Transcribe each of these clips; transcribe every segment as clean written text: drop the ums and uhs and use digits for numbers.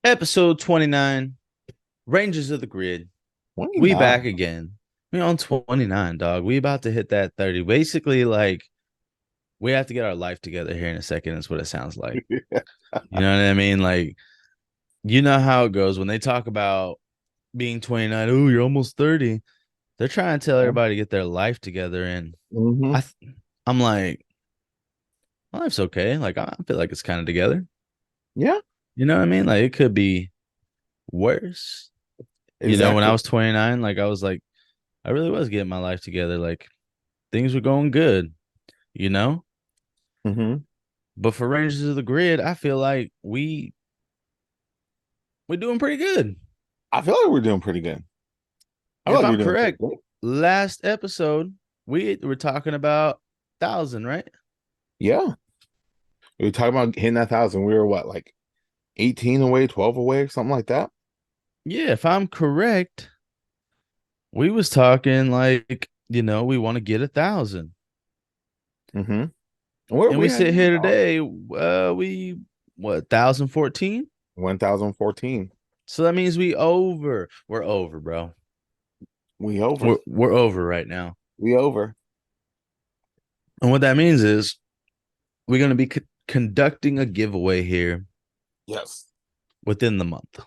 Episode 29, Rangers of the Grid. We 29. back again. We on 29, dog. We about to hit that 30. Basically, like, we have to get our life together here in a second. That's what it sounds like. You know what I mean? Like, you know how it goes when they talk about being 29. Oh, you're almost 30. They're trying to tell everybody to get their life together. And Mm-hmm. I, I'm like, my life's okay. Like, I feel like it's kind of together. Yeah, You know what I mean? Like, it could be worse. When I exactly. was 29, like, I was like, I really was getting my life together. Like things were going good, you know? Mm-hmm. But for Rangers of the Grid, I feel like we're doing pretty good. I feel like we're doing pretty good. I feel If like we're I'm doing pretty correct, good. last episode we were talking about 1,000, right? Yeah. We were talking about hitting that thousand. We were what, like 18 away, 12 away, or something like that? Yeah, if I'm correct, we was talking like, we want to get 1,000. Mm-hmm. Where And we we at sit here now? today, we what, 1,014? 1014. So that means we're over, bro. We over. We're over right now. We over. And what that means is we're going to be conducting a giveaway here Yes. within the month.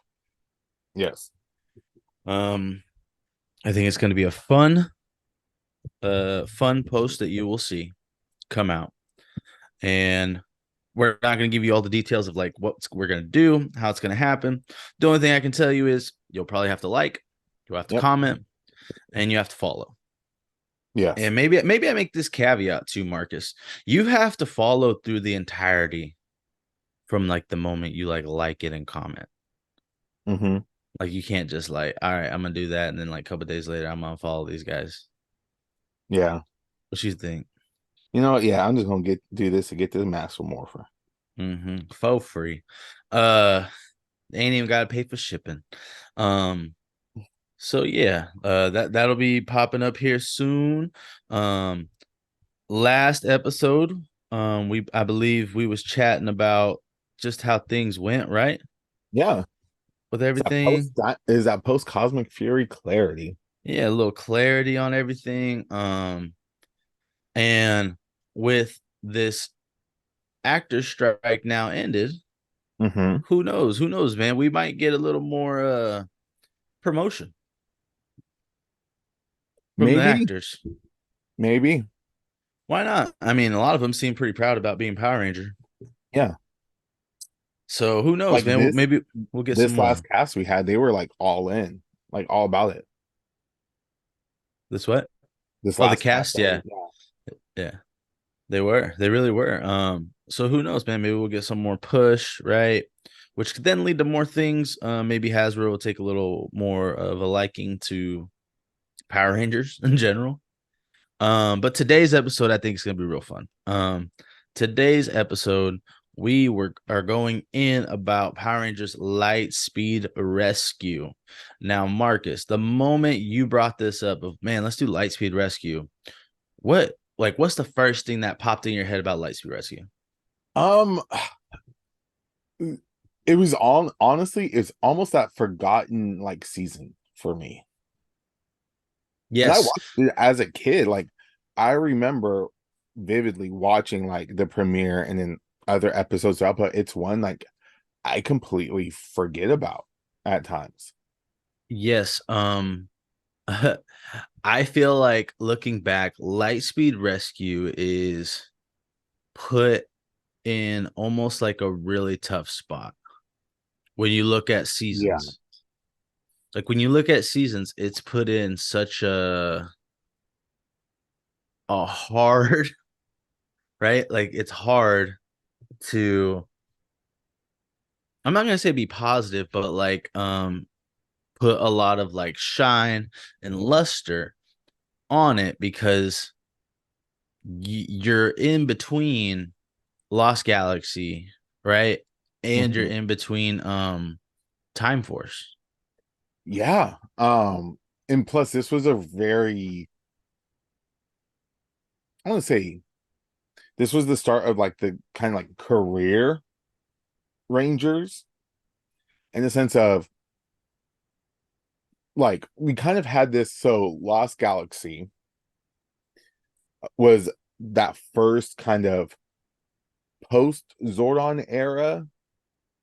Yes. Um, I think it's going to be a fun post that you will see come out, and we're not going to give you all the details of like what we're going to do, how it's going to happen. The only thing I can tell you is you'll probably have to like, you'll have to Yep. comment, and you have to follow. Yes. And maybe I make this caveat too, Marcus. You have to follow through the entirety from like the moment you like it and comment. Mm-hmm. Like you can't just like, all right, I'm gonna do that, and then like a couple days later, I'm gonna follow these guys. Yeah. What you think? You know what? Yeah, I'm just gonna do this to get this master morpher. For free. Uh, they ain't even gotta pay for shipping. Um, so yeah, that'll be popping up here soon. Um, last episode, I believe we was chatting about just how things went, right? Yeah. With Post everything. that is that post Cosmic Fury clarity. Yeah, a little clarity on everything. And with this actor strike now ended, Mm-hmm. who knows? Who knows, man? We might get a little more promotion from the Maybe, actors. maybe. Why not? I mean, a lot of them seem pretty proud about being Power Ranger. Yeah. So who knows, Like man? this Maybe we'll get some this more. last cast we had, they were like all in, like all about it. This what? This Oh, the last cast cast, that we yeah. got. Yeah. They were. They really were. So who knows, man? Maybe we'll get some more push, right? Which could then lead to more things. Maybe Hasbro will take a little more of a liking to Power Rangers in general. But today's episode, I think, is gonna be real fun. Today's episode, are going in about Power Rangers Lightspeed Rescue. Now, Marcus, the moment you brought this up of man, let's do Lightspeed Rescue. What's the first thing that popped in your head about Lightspeed Rescue? Um, it was on honestly, it's almost that forgotten like season for me. And I Yes, watched it as a kid. Like I remember vividly watching like the premiere and then other episodes throughout, but it's one like I completely forget about at times. yes. I feel like looking back, Lightspeed Rescue is put in almost like a really tough spot when you look at Yeah. seasons. Like when you look at seasons, it's put in such a hard, right? Like it's hard to I'm not gonna say be positive, but like put a lot of like shine and luster on it because you're in between Lost Galaxy, right? And you're Mhm. in between Time Force. Yeah. And plus this was a very I want to say this was the start of like the kind of like career Rangers. in the sense of like we kind of had this. So Lost Galaxy was that first kind of post Zordon era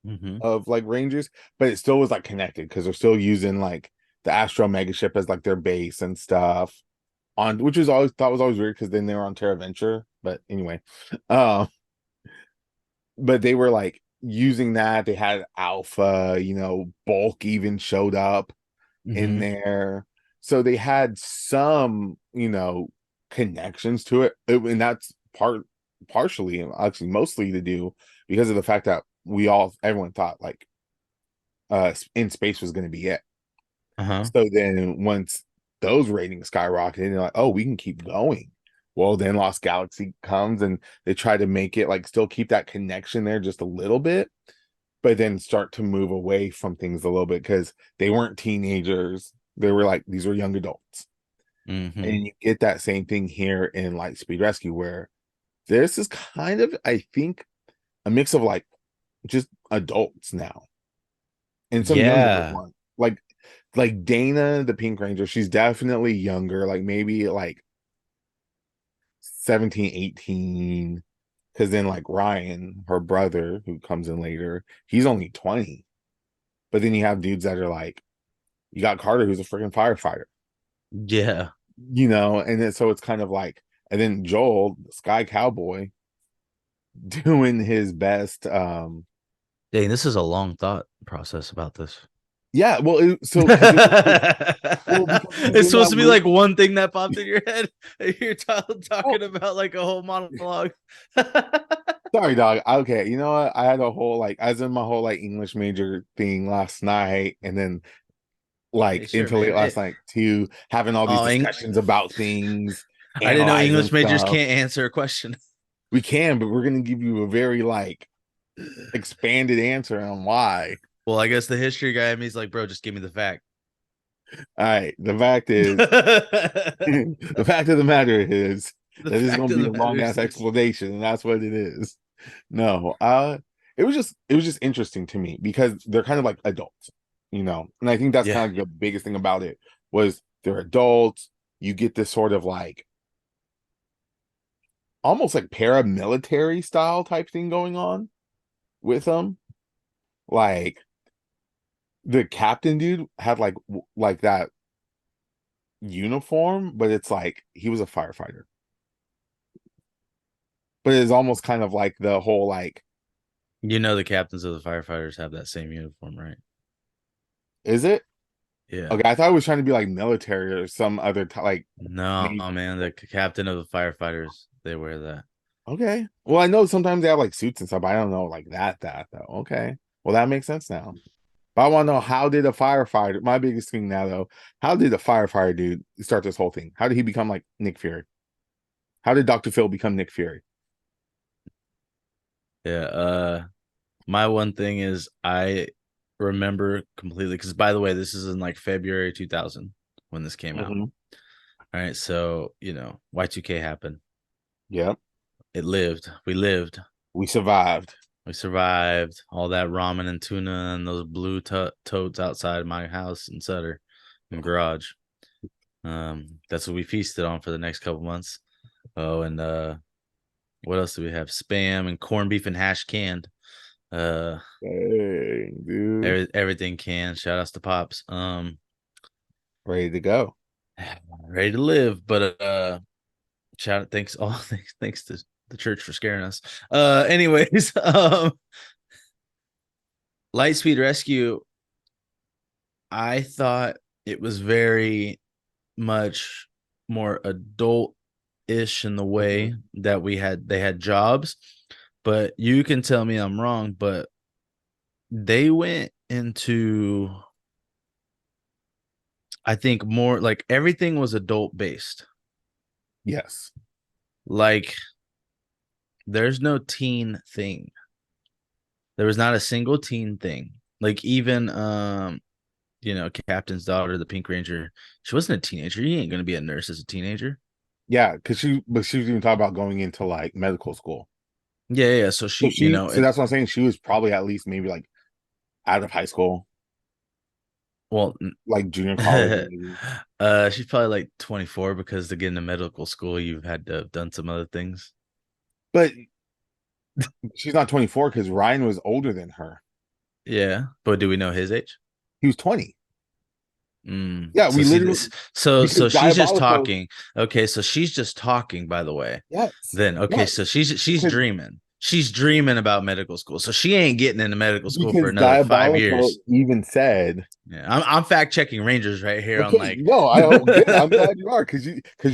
Mm-hmm. of like Rangers, but it still was like connected because they're still using like the Astro Megaship as like their base and stuff on, which was always thought was always weird because then they were on Terra Venture. But anyway, uh, but they were like using that. They had Alpha, Bulk even showed up in Mm-hmm. there, so they had some, connections to it, and that's partially, and actually mostly to do because of the fact that everyone thought like in space was going to be it. Uh-huh. So then once those ratings skyrocketed, they're like, oh, we can keep going. Well, then Lost Galaxy comes and they try to make it like still keep that connection there just a little bit, but then start to move away from things a little bit because they weren't teenagers. They were like, these were young adults. Mm-hmm. And you get that same thing here in Lightspeed Rescue, where this is kind of, I think, a mix of like just adults now and some younger Yeah. ones. Like Dana, the Pink Ranger, she's definitely younger, like maybe like 17, 18. Because then like Ryan, her brother, who comes in later, he's only 20. But then you have dudes that are like, you got Carter, who's a freaking firefighter, Yeah. and then so it's kind of like, and then Joel, the Sky Cowboy, doing his best. Dang, this is a long thought process about this. Yeah, well, so because because it was It's in supposed that to be loop. like one thing that popped in your head. You're Well, talking about like a whole monologue. sorry, dog. Okay, you know what? I had a whole like, as in my whole like English major thing last night, and then Hey, like sure, into late man. last night too, having all these Oh, discussions about things, I didn't know analyzing English majors stuff. can't answer a question. We can, but we're gonna give you a very like expanded answer on why. Well, I guess the history guy in me is like, bro, just give me the fact. All right. The fact is, The the fact of the matter is that this is fact gonna of be the a matter long is ass this. explanation, and that's what it is. No, it was just interesting to me because they're kind of like adults, and I think that's Yeah. kind of like the biggest thing about it was they're adults. You get this sort of like almost like paramilitary style type thing going on with them. Like the captain dude had like that uniform, but it's like he was a firefighter. But it's almost kind of like the whole like, You know the captains of the firefighters have that same uniform, right? is it? Yeah. Okay, I thought it was trying to be like military or some other like No, navy. man, the captain of the firefighters, they wear that. Okay. Well, I know sometimes they have like suits and stuff, but I don't know like that though. Okay. Well, that makes sense now. But I want to know, how did a firefighter, my biggest thing now though, how did the firefighter dude start this whole thing? How did he become like Nick Fury? How did Dr. Phil become Nick Fury? Yeah. My one thing is I remember completely because by the way, this is in like February 2000 when this came out. Mm-hmm. All right, so Y2K happened. Yep. It lived. We lived. We survived. We survived all that ramen and tuna and those blue totes outside my house in Sutter, in the garage. That's what we feasted on for the next couple months. Oh, and what else do we have? Spam and corned beef and hash canned. Uh, Hey, dude. everything canned. Shout outs to Pops. Ready to go. Ready to live, but shout out, thanks, all thanks to the church for scaring us. Anyways, Lightspeed Rescue. I thought it was very much more adult-ish in the Mm-hmm. way that they had jobs, but you can tell me I'm wrong, but they went into, I think, more like everything was adult based. Yes. Like there's no teen thing. There was not a single teen thing. Like even Captain's daughter, the Pink Ranger, she wasn't a teenager. You ain't gonna be a nurse as a teenager. Yeah, because she was even talking about going into like medical school. Yeah, yeah. So So she, so that's what I'm saying. She was probably at least maybe like out of high school, Well, like junior college, maybe. she's probably like 24 because to get into medical school, you've had to have done some other things. But she's not 24 because Ryan was older than her. Yeah, but do we know his age? He was 20. Yeah, So we see literally this. So because she's just Diabolical. talking. Okay, so she's just talking. By the way, Yes, then okay, so yes, she's because dreaming. She's dreaming about medical school. So she ain't getting into medical school for because another five Diabolical years. even said, Yeah, I'm fact checking Rangers right here on okay, like. no, I oh, good. I'm glad you are because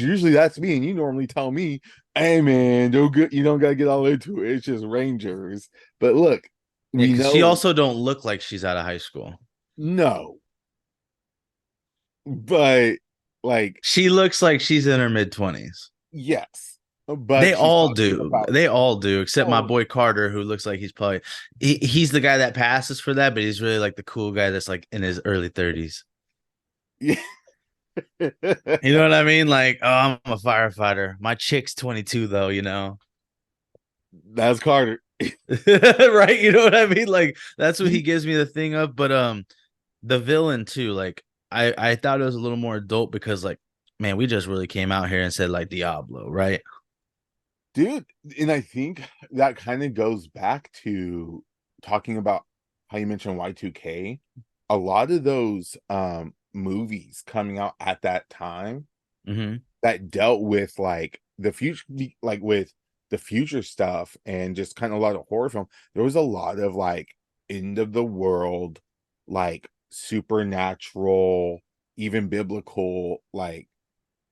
usually that's me, and you normally tell me, hey man, don't get you don't gotta get all into it. It's just Rangers. But look, Yeah, we because she know also don't look like she's out of high school. no, but like She looks like she's in her mid 20s. yes, but They she's all talking do. about They all do, except my oh boy Carter, who looks like he's probably he's the guy that passes for that, but he's really like the cool guy that's like in his early 30s. yeah. You know what I mean? Like, oh, I'm a firefighter. My chick's 22 though, you know. That's Carter. Right? You know what I mean? Like that's what he You, gives me the thing of, but the villain too, like I thought it was a little more adult because like man, we just really came out here and said like Diablo, right? dude, and I think that kind of goes back to talking about how you mentioned Y2K. A lot of those movies coming out at that time Mm-hmm. that dealt with like the future, like with the future stuff and just kind of a lot of horror film. There was a lot of like end of the world, like supernatural, even biblical, like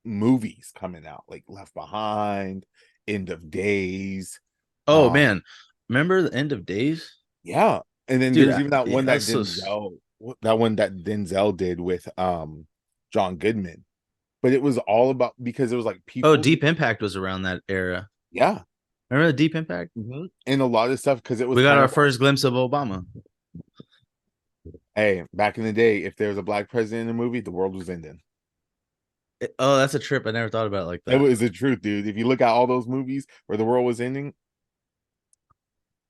movies coming out, like Left Behind, End of Days. Oh Um, man, remember the end of days? yeah. And then Dude, there's even that yeah, one that that's so. Denzel did with John Goodman. But it was all about because it was like Oh, people Deep Impact was around that era. yeah. Remember the Deep Impact? And a lot of stuff because it was We got kind our of first glimpse of Obama. hey, back in the day, if there was a black president in a movie, the world was ending. Oh, that's a trip. I never thought about it like It that. was the truth, dude. If you look at all those movies where the world was ending,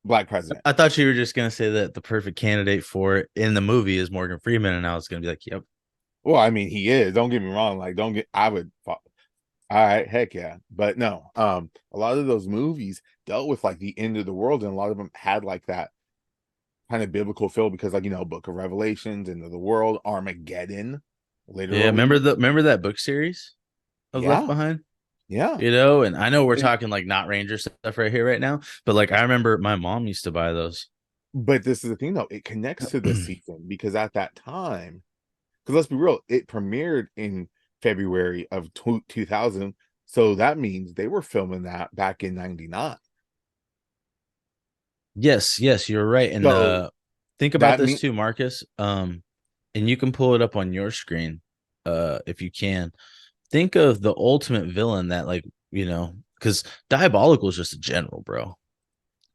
black president. I thought you were just gonna say that the perfect candidate for it in the movie is Morgan Freeman, and I was gonna be like, "Yep, Well, I mean, he is. Don't get me wrong. Like, don't get. I would. All right, heck yeah. But no, a lot of those movies dealt with like the end of the world, and a lot of them had like that kind of biblical feel because, like Book of Revelations, End of the World, Armageddon, yeah." literally. Remember that book series of Left Yeah, Behind? yeah. You know, and I know we're And, talking like not Ranger stuff right here right now, but like I remember my mom used to buy those. but this is the thing, though. It connects to the season because at that time, because let's be real, it premiered in February of 2000. So that means they were filming that back in 99. Yes, yes, you're right. And So think about that this means, too, Marcus. And you can pull it up on your screen, if you can. Think of the ultimate villain that, like, because Diabolical is just a general, bro.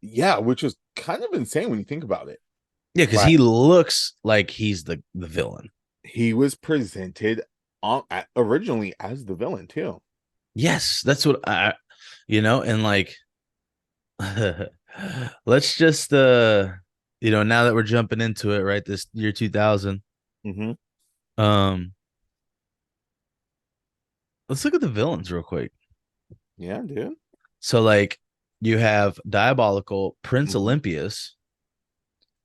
yeah, which was kind of insane when you think about it. Yeah, because Like he looks like he's the villain. he was presented originally as the villain too. Yes, that's what and like let's just now that we're jumping into it, right? This year 2000. Mm-hmm. Um, let's look at the villains real quick. Yeah, dude. So like you have Diabolical, Prince Mm-hmm. Olympius,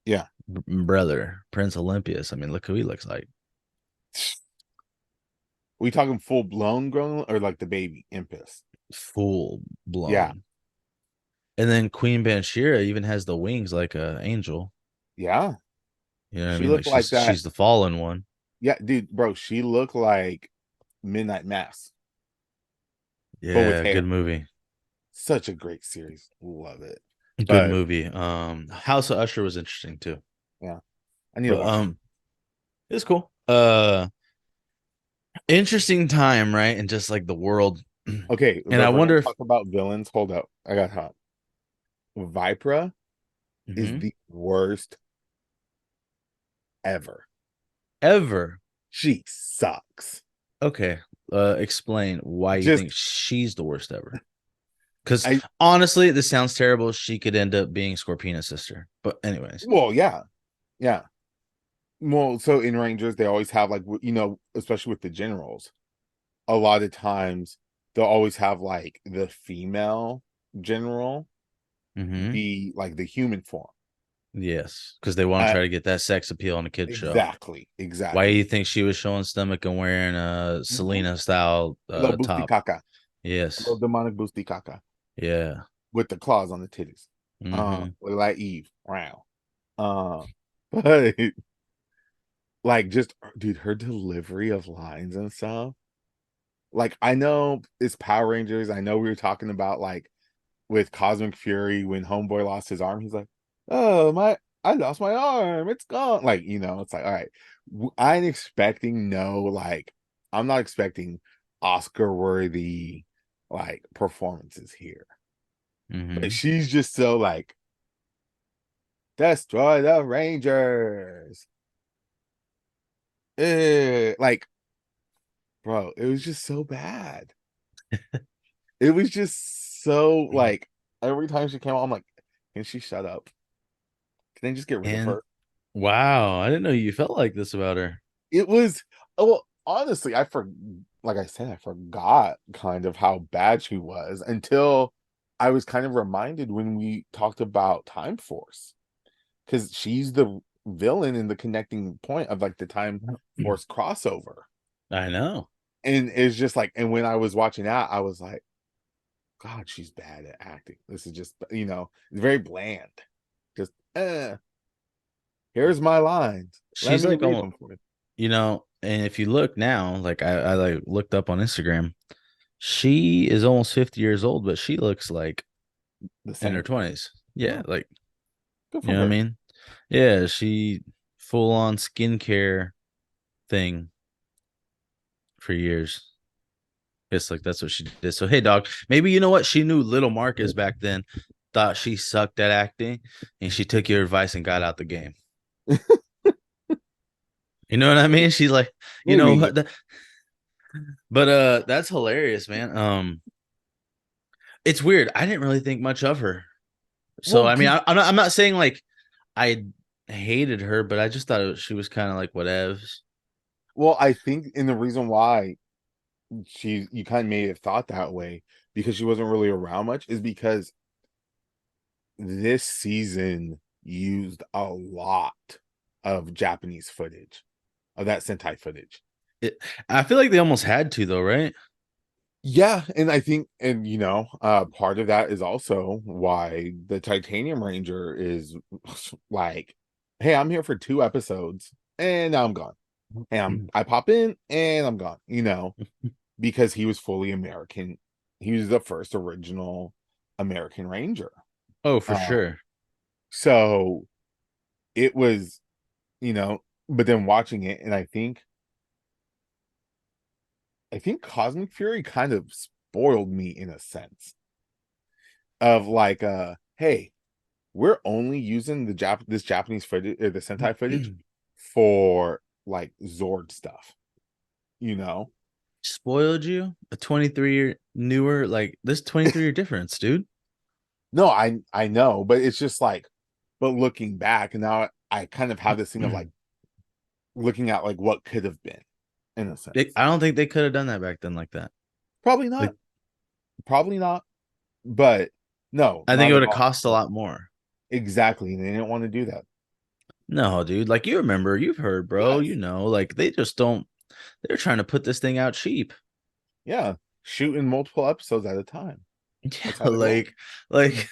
Yeah. brother, Prince Olympius. I mean, look who he looks like. We talking full blown grown or like the baby Impus? Full Yeah. blown. And then Queen Banshira even has the wings like a angel. Yeah. You know what I She mean? Like looked like that. she's the fallen one. Yeah, dude, bro, she looked like Midnight Mass, but with Yeah, good hair. movie. Such a great series. Love it. Good But movie. House of Usher was interesting too. yeah, I need to But watch it. it's cool. Interesting time, right? And just like the world. Okay, And but I if we're gonna wonder if talk about villains, hold up. I got hot. Vipra is Mhm. the worst ever. Ever. She sucks. Okay. Explain why you think Just she's the worst ever. Because I honestly, this sounds terrible. She could end up being Scorpina's sister. But anyways, well, yeah. Yeah. Well, so in Rangers, they always have like especially with the generals, a lot of times they'll always have like the female general Mm-hmm. be like the human form. Yes, because they want to Uh, try to get that sex appeal on a kid show. exactly, Why do exactly. you think she was showing stomach and wearing a Mhm. Selena style Little boosty top? caca, a little Yes. demonic boosty caca Yeah. with the claws on the titties. Mm-hmm. Like Eve. Wow. Uh, but like just dude, her delivery of lines and stuff. Like I know it's Power Rangers. I know we were talking about like with Cosmic Fury when Homeboy lost his arm. He's like, "Oh my, I lost my arm. It's gone." Like it's like, all right. I'm expecting no like, I'm not expecting Oscar worthy like performances here, but Mm-hmm. she's just so like destroy the Rangers. Like, bro, it was just so bad. It was just so like every time she came out, I'm like, can she shut up? Can they just get rid of And her? wow, I didn't know you felt like this about her. It was well, honestly, like I said, I forgot kind of how bad she was until I was kind of reminded when we talked about Time Force. Because she's the villain in the connecting point of like the Time Force crossover. I know. And it's just like, and when I was watching that, I was like, God, she's bad at acting. This is just, very bland. Just, here's my lines. Let She's me like read almost, them for you. and if you look now, like I like looked up on Instagram, she is almost 50 years old, but she looks like The in her same. 20s. Yeah, Oh, like good you for know what I her. mean? Yeah, she full on skincare thing for years. It's like that's what she did. So hey, dog, maybe you know what? She knew little Marcus back then, thought she sucked at acting, and she took your advice and got out the game. You know what I mean? She's like, you know Maybe. what? But that's hilarious, man. It's weird. I didn't really think much of her. So Well, I mean, because I'm not saying like I hated her, but I just thought she was kind of like whatevs. I think in the reason why you kind of made it thought that way because she wasn't really around much is because this season used a lot of Japanese footage of that Sentai footage. It, I feel like they almost had to though, right? Yeah, and I think, and part of that is also why the Titanium Ranger is like, hey, I'm here for 2 episodes and now I'm gone. Hey, I pop in and I'm gone, because he was fully American. He was the first original American Ranger. Oh, for Um, sure. so it was, but then watching it, and I think Cosmic Fury kind of spoiled me in a sense of like, hey, we're only using this Japanese footage or the Sentai footage for like Zord stuff, you know. Spoiled you? A 23-year newer, like this 23-year difference, dude. No, I know, but it's just like, but looking back, and now I kind of have this thing of like looking at like what could have been, in a sense. I don't think they could have done that back then like that. Probably Like not, probably not, but no, I think it not would at have all. cost a lot more. Exactly, and they didn't want to do that. No, dude. Like you remember, you've heard, bro. Yes, Like they just don't. They're trying to put this thing out cheap. yeah, shooting multiple episodes at a time. Yeah, That's how they roll. like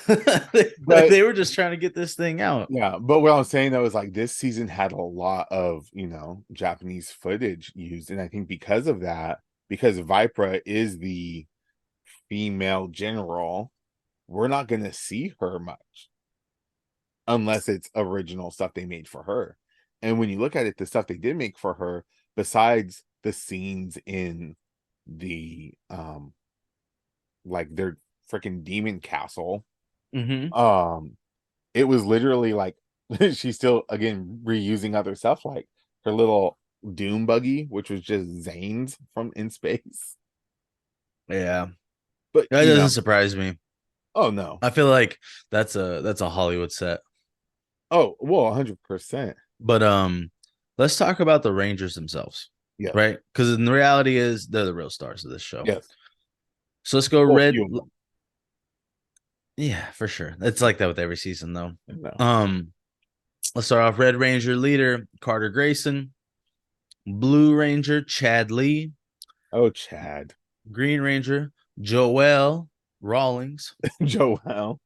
they, But they were just trying to get this thing out. yeah, but what I'm saying though is like this season had a lot of Japanese footage used, and I think because of that, because Vipra is the female general, we're not going to see her much unless it's original stuff they made for her. And when you look at it, the stuff they did make for her, besides the scenes in the like their freaking demon castle, Hmm. um, it was literally like she's still again reusing other stuff like her little doom buggy, which was just Zane's from In Space. Yeah, But that doesn't surprise me. oh no. I feel like that's a Hollywood set. Oh, well, 100%. But let's talk about the Rangers themselves, Yes. right? Because in the reality is they're the real stars of this show. Yes. So let's go Well, a red. few of them. Yeah, for sure. It's like that with every season, though. No. Um, let's start off Red Ranger leader Carter Grayson, Blue Ranger Chad Lee, Oh, Chad. Green Ranger Joel Rawlings. Joel.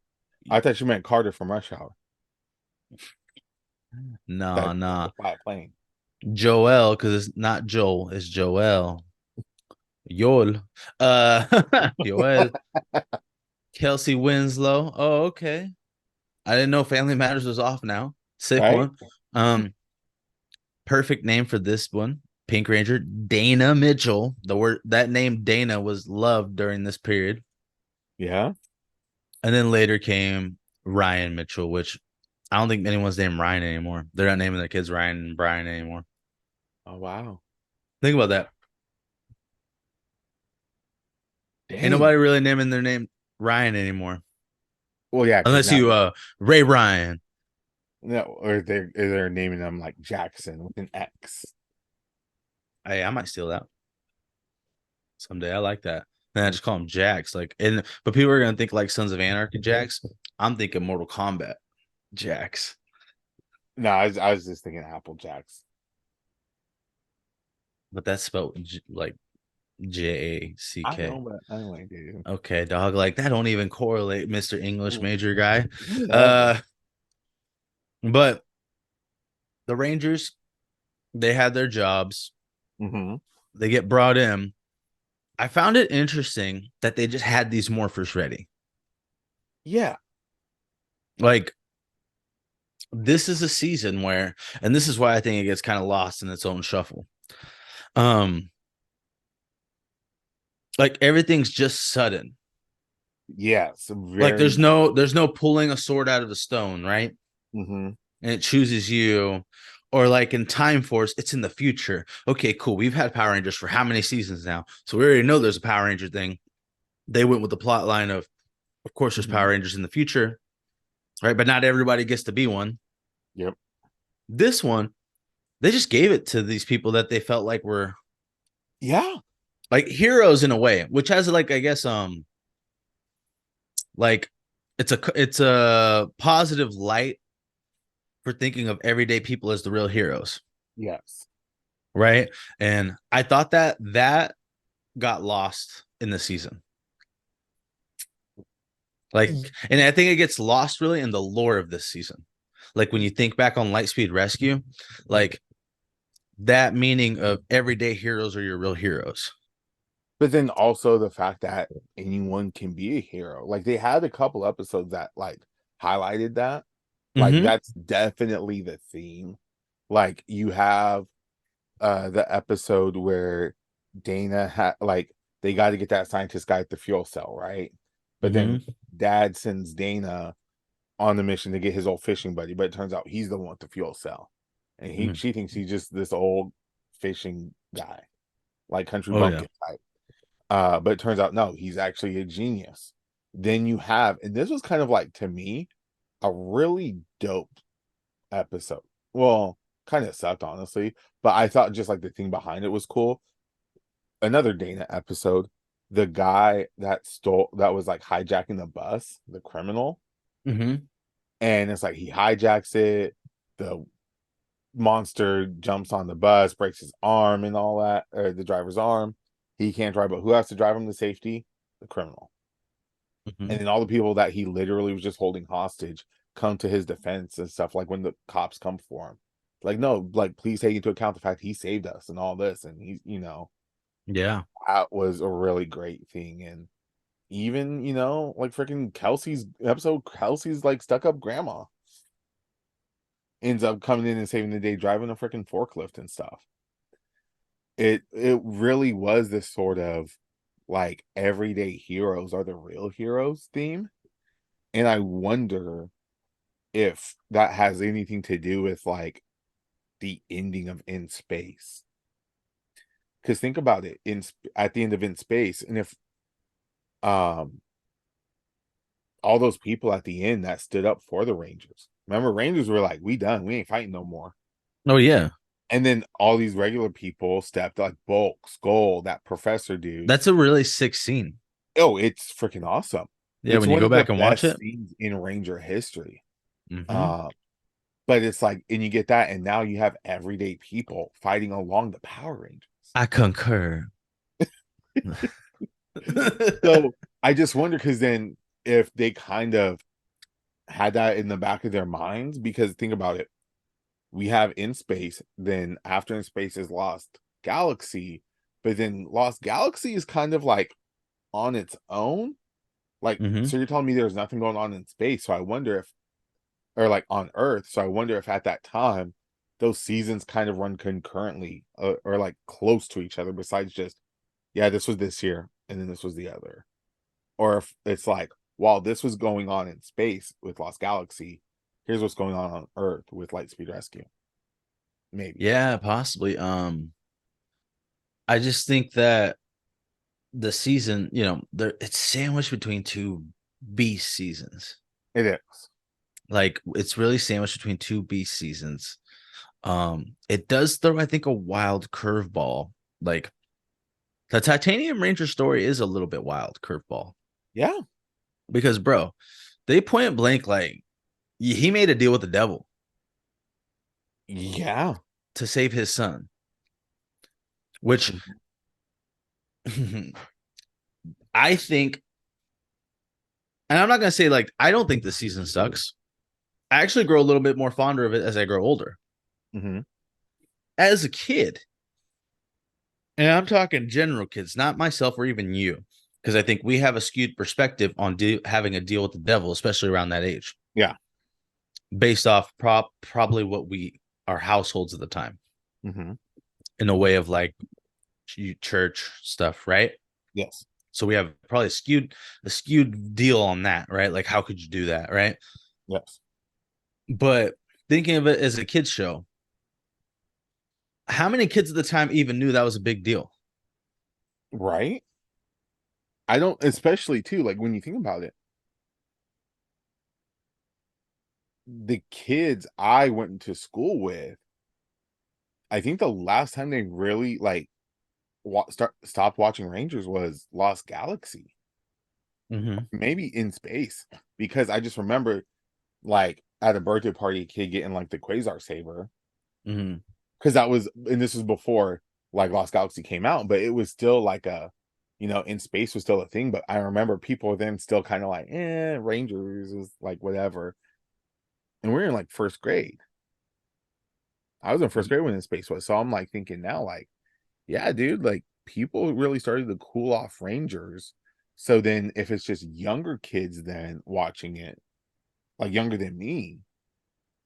I thought you meant Carter from Rush Hour. Nah, That nah. the flat plane. Joel, because it's not Joel, it's Joel. Yol. Joel. Kelsey Winslow. Oh, okay. I didn't know Family Matters was off now. Sick Right? one. Perfect name for this one. Pink Ranger Dana Mitchell. The word that name Dana was loved during this period. Yeah. And then later came Ryan Mitchell, which I don't think anyone's named Ryan anymore. They're not naming their kids Ryan and Brian anymore. Oh, wow. Think about that. Ain't Dang. nobody really naming their name Ryan anymore. Well, yeah, because Unless now you Ray Ryan. no, or they're naming them like Jackson with an X. Hey, I might steal that someday. I like that. Then I just call them Jacks. Like, and but people are gonna think like Sons of Anarchy Jacks. I'm thinking Mortal Kombat Jacks. No, I was just thinking Apple Jacks. But that's spelled like I Jack. know, but I like it. Okay, dog. Like that don't even correlate, Mr. English major guy. Whatever. Uh, but the Rangers, they had their jobs. Mm-hmm. They get brought in. I found it interesting that they just had these morphers ready. Yeah. Like this is a season where, and this is why I think it gets kind of lost in its own shuffle. Um, like everything's just sudden. Yes. Like Very. there's no pulling a sword out of a stone, right? Mm-hmm. And it chooses you. Or like in Time Force, it's in the future. Okay, cool. We've had Power Rangers for how many seasons now? So we already know there's a Power Ranger thing. They went with the plot line of course, there's Mm-hmm. Power Rangers in the future, right? But not everybody gets to be one. Yep. This one, they just gave it to these people that they felt like were Yeah. like heroes in a way, which has like I guess like it's a positive light for thinking of everyday people as the real heroes, Yes. right? And I thought that got lost in the season. Like, and I think it gets lost really in the lore of this season. Like when you think back on Lightspeed Rescue, like that meaning of everyday heroes are your real heroes. But then also the fact that anyone can be a hero. Like they had a couple episodes that like highlighted that. Like Mm-hmm. that's definitely the theme. Like you have the episode where Dana had like they got to get that scientist guy at the fuel cell, right? But then Mm-hmm. Dad sends Dana on the mission to get his old fishing buddy, but it turns out he's the one with the fuel cell, and he Mm-hmm. she thinks he's just this old fishing guy, like country Oh yeah. bumpkin type. But it turns out no, he's actually a genius. Then you have, and this was kind of like to me a really dope episode. Well, kind of sucked honestly, but I thought just like the thing behind it was cool. Another Dana episode, the guy that was like hijacking the bus, the criminal, Mm-hmm. and it's like he hijacks it. The monster jumps on the bus, breaks his arm and all that, or the driver's arm. He can't drive, but who has to drive him to safety? The criminal. Mm-hmm. And then all the people that he literally was just holding hostage come to his defense and stuff. Like when the cops come for him, like no, like please take into account the fact he saved us and all this, and he. Yeah. That was a really great thing. And even, like freaking Kelsey's episode, Kelsey's like stuck up grandma ends up coming in and saving the day driving a freaking forklift and stuff. It really was this sort of like everyday heroes are the real heroes theme. And I wonder if that has anything to do with like the ending of In Space. Because think about it, at the end of In Space, and if um all those people at the end that stood up for the Rangers. Remember, Rangers were like, "We done. We ain't fighting no more." Oh yeah. And then all these regular people stepped like Bulk, Skull, that professor dude. That's a really sick scene. Oh, it's freaking awesome. Yeah, It's when you one go of the back and watch best it. scenes in Ranger history. Hmm. Uh, but it's like, and you get that, and now you have everyday people fighting along the Power Rangers. I concur. So I just wonder because then if they kind of had that in the back of their minds, because think about it, we have In Space, then after In Space is Lost Galaxy, but then Lost Galaxy is kind of like on its own. Like, Hmm. so you're telling me there's nothing going on in space. So I wonder if, or like on Earth. So I wonder if at that time those seasons kind of run concurrently or like close to each other, besides just, yeah, this was this year and then this was the other. Or if it's like, while this was going on in space with Lost Galaxy, here's what's going on Earth with Lightspeed Rescue. Maybe. Yeah, possibly. I just think that the season, there it's sandwiched between two beast seasons. It is. Like it's really sandwiched between two beast seasons. It does throw, I think, a wild curveball. Like the Titanium Ranger story is a little bit wild curveball Yeah. because, bro, they point blank like he made a deal with the devil Yeah. to save his son, which I think, and I'm not gonna say like I don't think the season sucks. I actually grow a little bit more fonder of it as I grow older. Mm-hmm. As a kid, and I'm talking general kids, not myself or even you, because I think we have a skewed perspective on having a deal with the devil, especially around that age, Yeah. based off probably what we our households at the time, Mm-hmm. in a way of like church stuff, right? Yes. So we have probably a skewed deal on that, right? Like, how could you do that, right? Yes. But thinking of it as a kids show, how many kids at the time even knew that was a big deal? Right. I don't, especially too, like when you think about it, the kids I went to school with, I think the last time they really like stopped watching Rangers was Lost Galaxy, Mm-hmm. maybe In Space, because I just remember like at a birthday party, a kid getting like the Quasar Saber, Mm-hmm. because that was, and this was before like Lost Galaxy came out, but it was still like a, In Space was still a thing. But I remember people then still kind of like, Rangers is like whatever, and we are in like first grade. I was in first grade when In Space was, so I'm like thinking now, like, yeah, dude, like people really started to cool off Rangers. So then if it's just younger kids then watching it, like younger than me,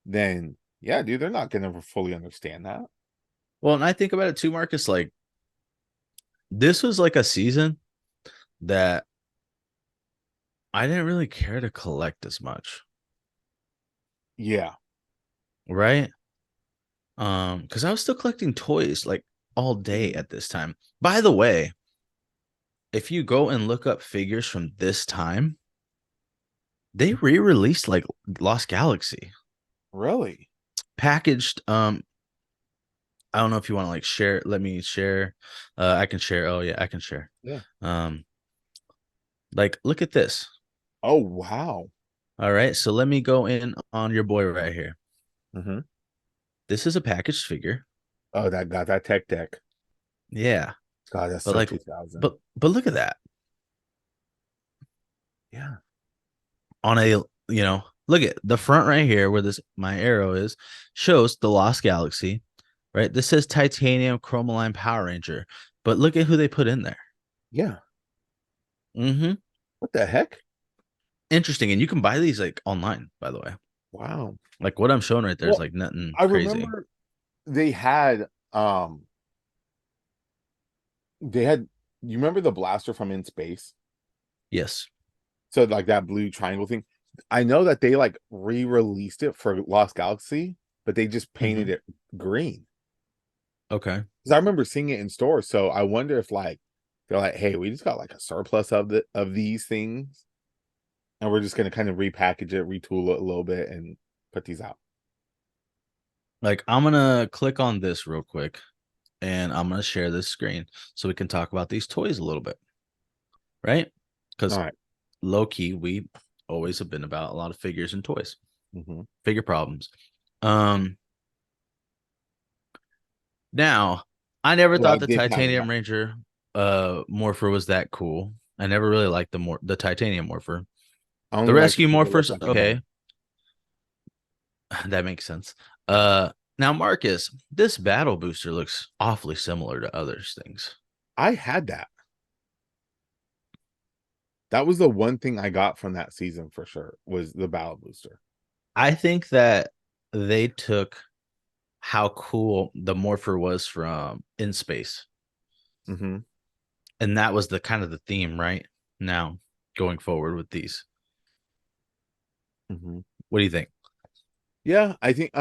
then yeah, dude, they're not gonna fully understand that. Well, and I think about it too, Marcus. Like, this was like a season that I didn't really care to collect as much, Yeah. right? Because I was still collecting toys like all day at this time. By the way, if you go and look up figures from this time, they re-released like Lost Galaxy Really? packaged. I don't know if you want to like share. Let me share. I can share. Oh yeah, I can share. Yeah. Um, like look at this. Oh wow. All right, so let me go in on your boy right here. Mm-hmm. This is a packaged figure. Oh, that got that tech deck. Yeah, God, that's but so like, 2000. but look at that Yeah. on a look at the front right here where this my arrow is shows the Lost Galaxy, right? This says Titanium Chromoline Power Ranger, but look at who they put in there. Yeah. Mm-hmm. What the heck? Interesting, and you can buy these like online, by the way. Wow. Like what I'm showing right there is Well, like nothing I crazy. remember they had they had you remember the blaster from In Space? Yes. So like that blue triangle thing. I know that they like re-released it for Lost Galaxy, but they just painted Mm-hmm. it green. Okay. Because I remember seeing it in stores. So I wonder if like they're like, hey, we just got like a surplus of these things, and we're just gonna kind of repackage it, retool it a little bit, and put these out. Like I'm gonna click on this real quick and I'm gonna share this screen so we can talk about these toys a little bit, right? All Because right. low key, we always have been about a lot of figures and toys, Mm-hmm. figure problems. Um, Now I never Well, I thought the did have Titanium that. Ranger morpher was that cool. I never really liked the titanium morpher. I only The liked it rescue because it looked morphers, like a okay, gun. that makes sense. Now Marcus, this battle booster looks awfully similar to others things. I had that. That was the one thing I got from that season for sure was the battle booster. I think that they took how cool the morpher was from In Space, Mm-hmm. and that was the kind of the theme right now going forward with these. Mm-hmm. What do you think? Yeah, I think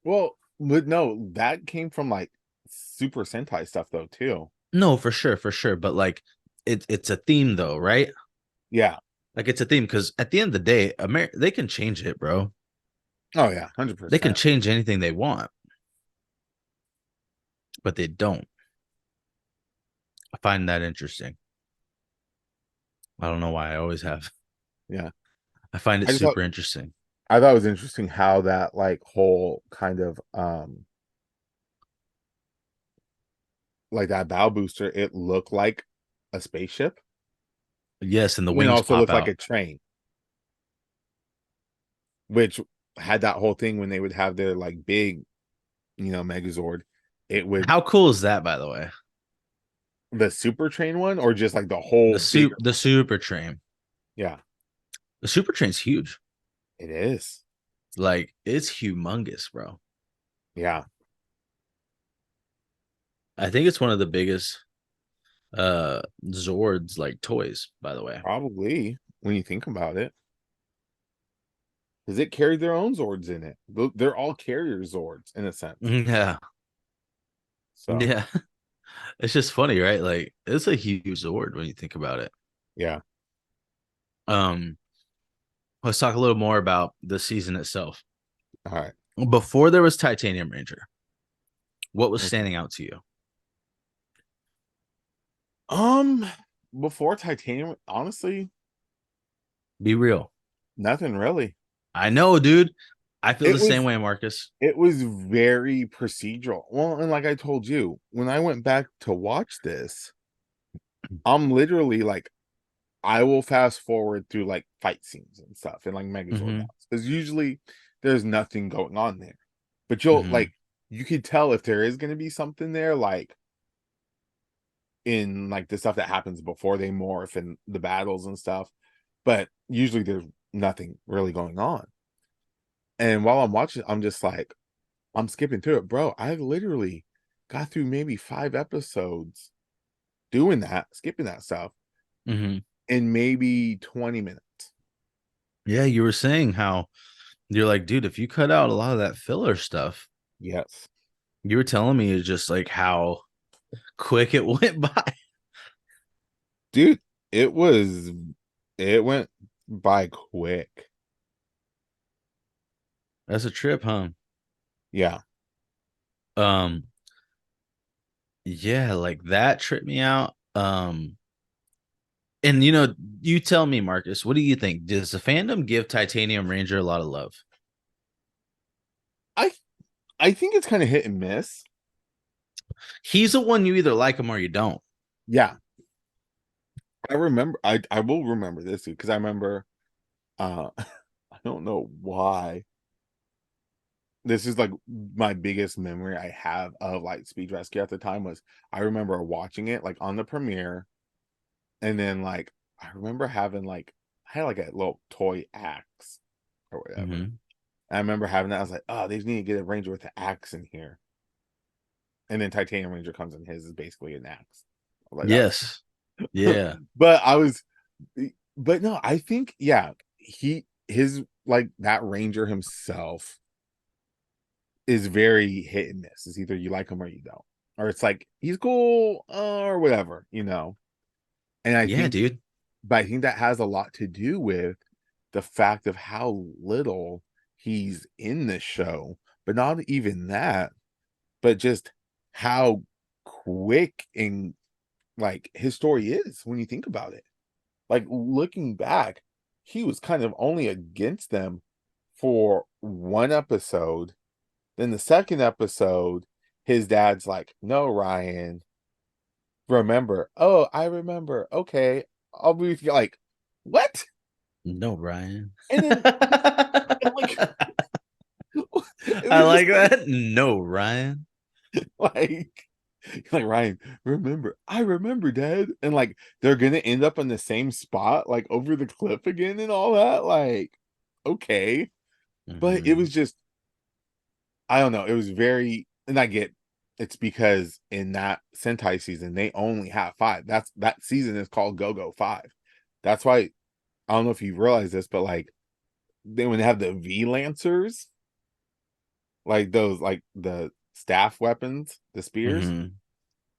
well, but no, that came from like Super Sentai stuff though too. No, for sure. But like, it's a theme though, right? Yeah. Like it's a theme because at the end of the day, they can change it, bro. Oh yeah, They can 100%. change anything they want, but they don't. I find that interesting. I don't know why. I always have. Yeah. I find it I just thought super interesting. I thought it was interesting how that like whole kind of like that bow booster, it looked like a spaceship Yes, and the and then wings also pop looked like out. a train, which had that whole thing when they would have their like big, Megazord. It would How cool is that, by the way? the super train one or just like the whole bigger The one? super train. Yeah, The super train's huge. it is. Like it's humongous, bro. Yeah, I think it's one of the biggest Zords like toys, by the way. probably when you think about it. Because it carried their own Zords in it. They're all carrier Zords in a sense. Yeah. So, Yeah. It's just funny, right? Like it's a huge Zord when you think about it. yeah. Um, let's talk a little more about the season itself. All right. Before there was Titanium Ranger, what was Mhm. standing out to you? Um, Before Titanium, honestly, Be real. nothing really. I know, dude. I feel It the same was way, Marcus. it was very procedural. Well, and like I told you, when I went back to watch this, I'm literally like, I will fast forward through like fight scenes and stuff and like Megazord Mm-hmm. battles because usually there's nothing going on there. But you'll Mm-hmm. like you could tell if there is going to be something there, like in like the stuff that happens before they morph and the battles and stuff. But usually there's nothing really going on. And while I'm watching, I'm just like, I'm skipping through it, bro. I literally got through maybe 5 episodes doing that, skipping that stuff Mm-hmm. in maybe 20 minutes. Yeah, you were saying how you're like, dude, if you cut out a lot of that filler stuff, Yes. you were telling me it's just like how quick it went by. Dude, it was it went by quick. That's a trip, huh? Yeah. Um, yeah, like that tripped me out. And you tell me, Marcus, what do you think? Does the fandom give Titanium Ranger a lot of love? I I think it's kind of hit and miss. He's the one you either like him or you don't. Yeah. I will remember this because I remember I don't know why. This is like my biggest memory I have of Lightspeed Rescue at the time was I remember watching it like on the premiere and then like I remember having like I had like a little toy axe or whatever. Mm-hmm. And I remember having that. I was like, oh, they need to get a ranger with an axe in here. And then Titanium Ranger comes in his is basically an axe. I was like, Yes. that's Yeah. but I was but no, I think yeah, his like that ranger himself is very hit and miss. It's either you like him or you don't. Or it's like he's cool or whatever. And I Yeah, think dude. but I think that has a lot to do with the fact of how little he's in this show but not even that, but just how quick and like his story is when you think about it. Like looking back, he was kind of only against them for one episode. Then the second episode, his dad's like, "No, Ryan, remember." "Oh, I remember. Okay, I'll be with you." Like, what? No, Ryan. And then and like it I was just like that. No, Ryan. like like Ryan, remember, I remember, Dad. And like they're gonna end up in the same spot, like over the cliff again and all that. Like, okay. But it Hmm. was just, I don't know, it was very, and I get it's because in that Sentai season they only have five. That season is called Go Go Five. That's why I don't know if you realize this, but like they when they have the V Lancers, like those like the staff weapons, the spears, Hmm.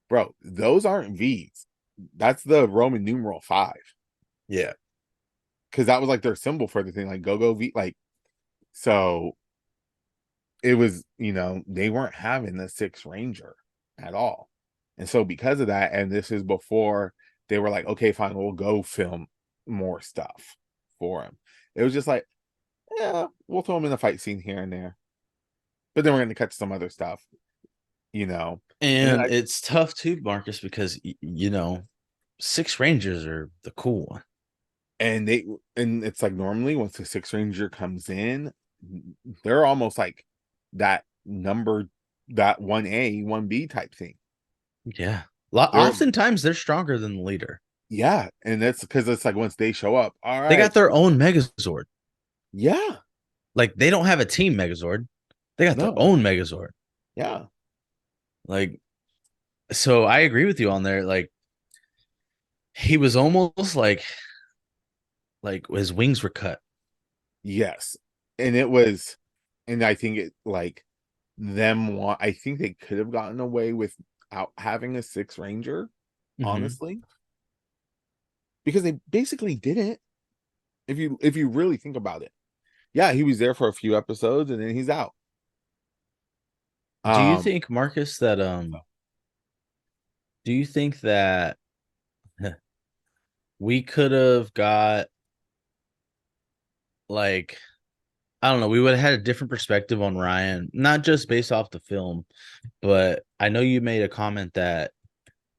bro, those aren't V's. That's the Roman numeral five. Yeah. Because that was like their symbol for the thing, like go go V. Like, so it was, they weren't having the six ranger at all. And so because of that, and this is before they were like, okay, fine, we'll go film more stuff for him. It was just like, yeah, we'll throw him in a fight scene here and there. But then we're gonna cut to some other stuff, you know. And then And it's tough too, Marcus, because Six Rangers are the cool one. and they and it's like normally once the six ranger comes in, they're almost like that number, that 1A 1B type thing. Yeah. They're Oftentimes they're stronger than the leader. Yeah, and that's because it's like once they show up, all They right. got their own Megazord. Yeah. Like they don't have a team Megazord. They got their No. own Megazord. Yeah. Like, so I agree with you on there. Like he was almost like his wings were cut. Yes. And it was, and I think it like I think they could have gotten away without having a six ranger, Hmm. honestly, because they basically didn't. If you really think about it. Yeah, he was there for a few episodes and then he's out. Do you Um, think, Marcus, that do you think that we could have got like I don't know, we would have had a different perspective on Ryan, not just based off the film, but I know you made a comment that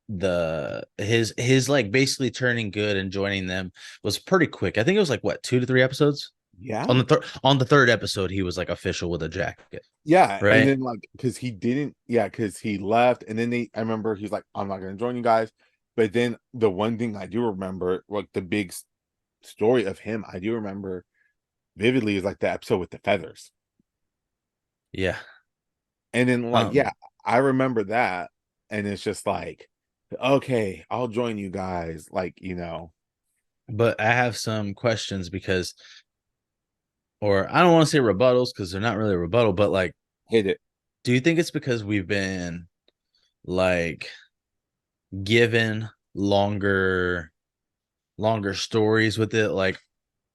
the his like basically turning good and joining them was pretty quick. I think it was like what, 2 to 3 episodes? yeah. On the third episode, he was like official with a jacket, Yeah, and right? then like because he didn't, yeah, because he left, and then I remember he's like, "I'm not gonna join you guys." But then the one thing I do remember, like the big story of him, I do remember vividly is like the episode with the feathers, Yeah. and then like yeah, Um, I remember that, and it's just like, okay, I'll join you guys, like but I have some questions because, or I don't want to say rebuttals because they're not really a rebuttal, but like, hit it. do you think it's because we've been like given longer stories with it? Like,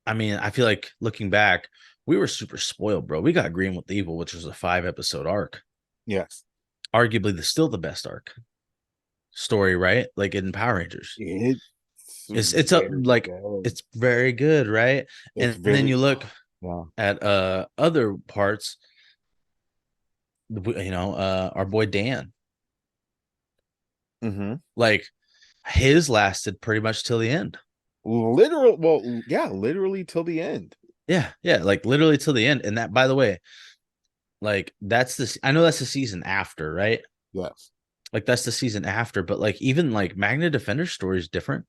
I mean, I feel like looking back, we were super spoiled, bro. We got Green with Evil, which was a 5 episode arc, Yes, arguably still the best arc story, right? Like in Power Rangers, it's it's up very like good. it's very good, right? It's And then very you look yeah. at other parts, our boy Dan, Mm-hmm. like his lasted pretty much till the end. Literal, well, yeah, literally till the end. Yeah, yeah, like literally till the end. And that, by the way, like that's this. I know that's the season after, right? Yes. Like that's the season after, but like even like Magna Defender story is different.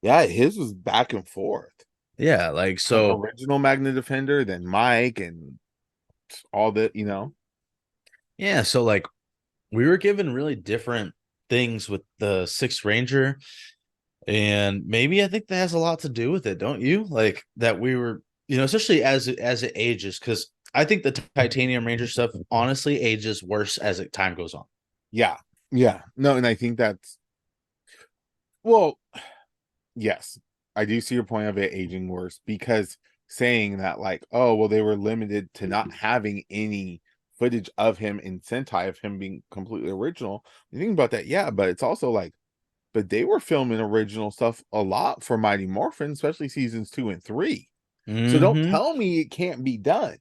Yeah, his was back and forth. Yeah, like Like so. original Magna Defender, then Mike, and all that, Yeah, so like we were given really different things with the Sixth Ranger, and maybe I think that has a lot to do with it, don't you? Like that we were, especially as it ages, because I think the Titanium Ranger stuff honestly ages worse as time goes on. Yeah. Yeah. No, and I think that's, well, yes, I do see your point of it aging worse because saying that, like, oh, well, they were limited to not having any footage of him in Sentai of him being completely original. You think about that, yeah, but it's also like, but they were filming original stuff a lot for Mighty Morphin, especially seasons 2 and 3. So don't Mm-hmm. tell me it can't be done.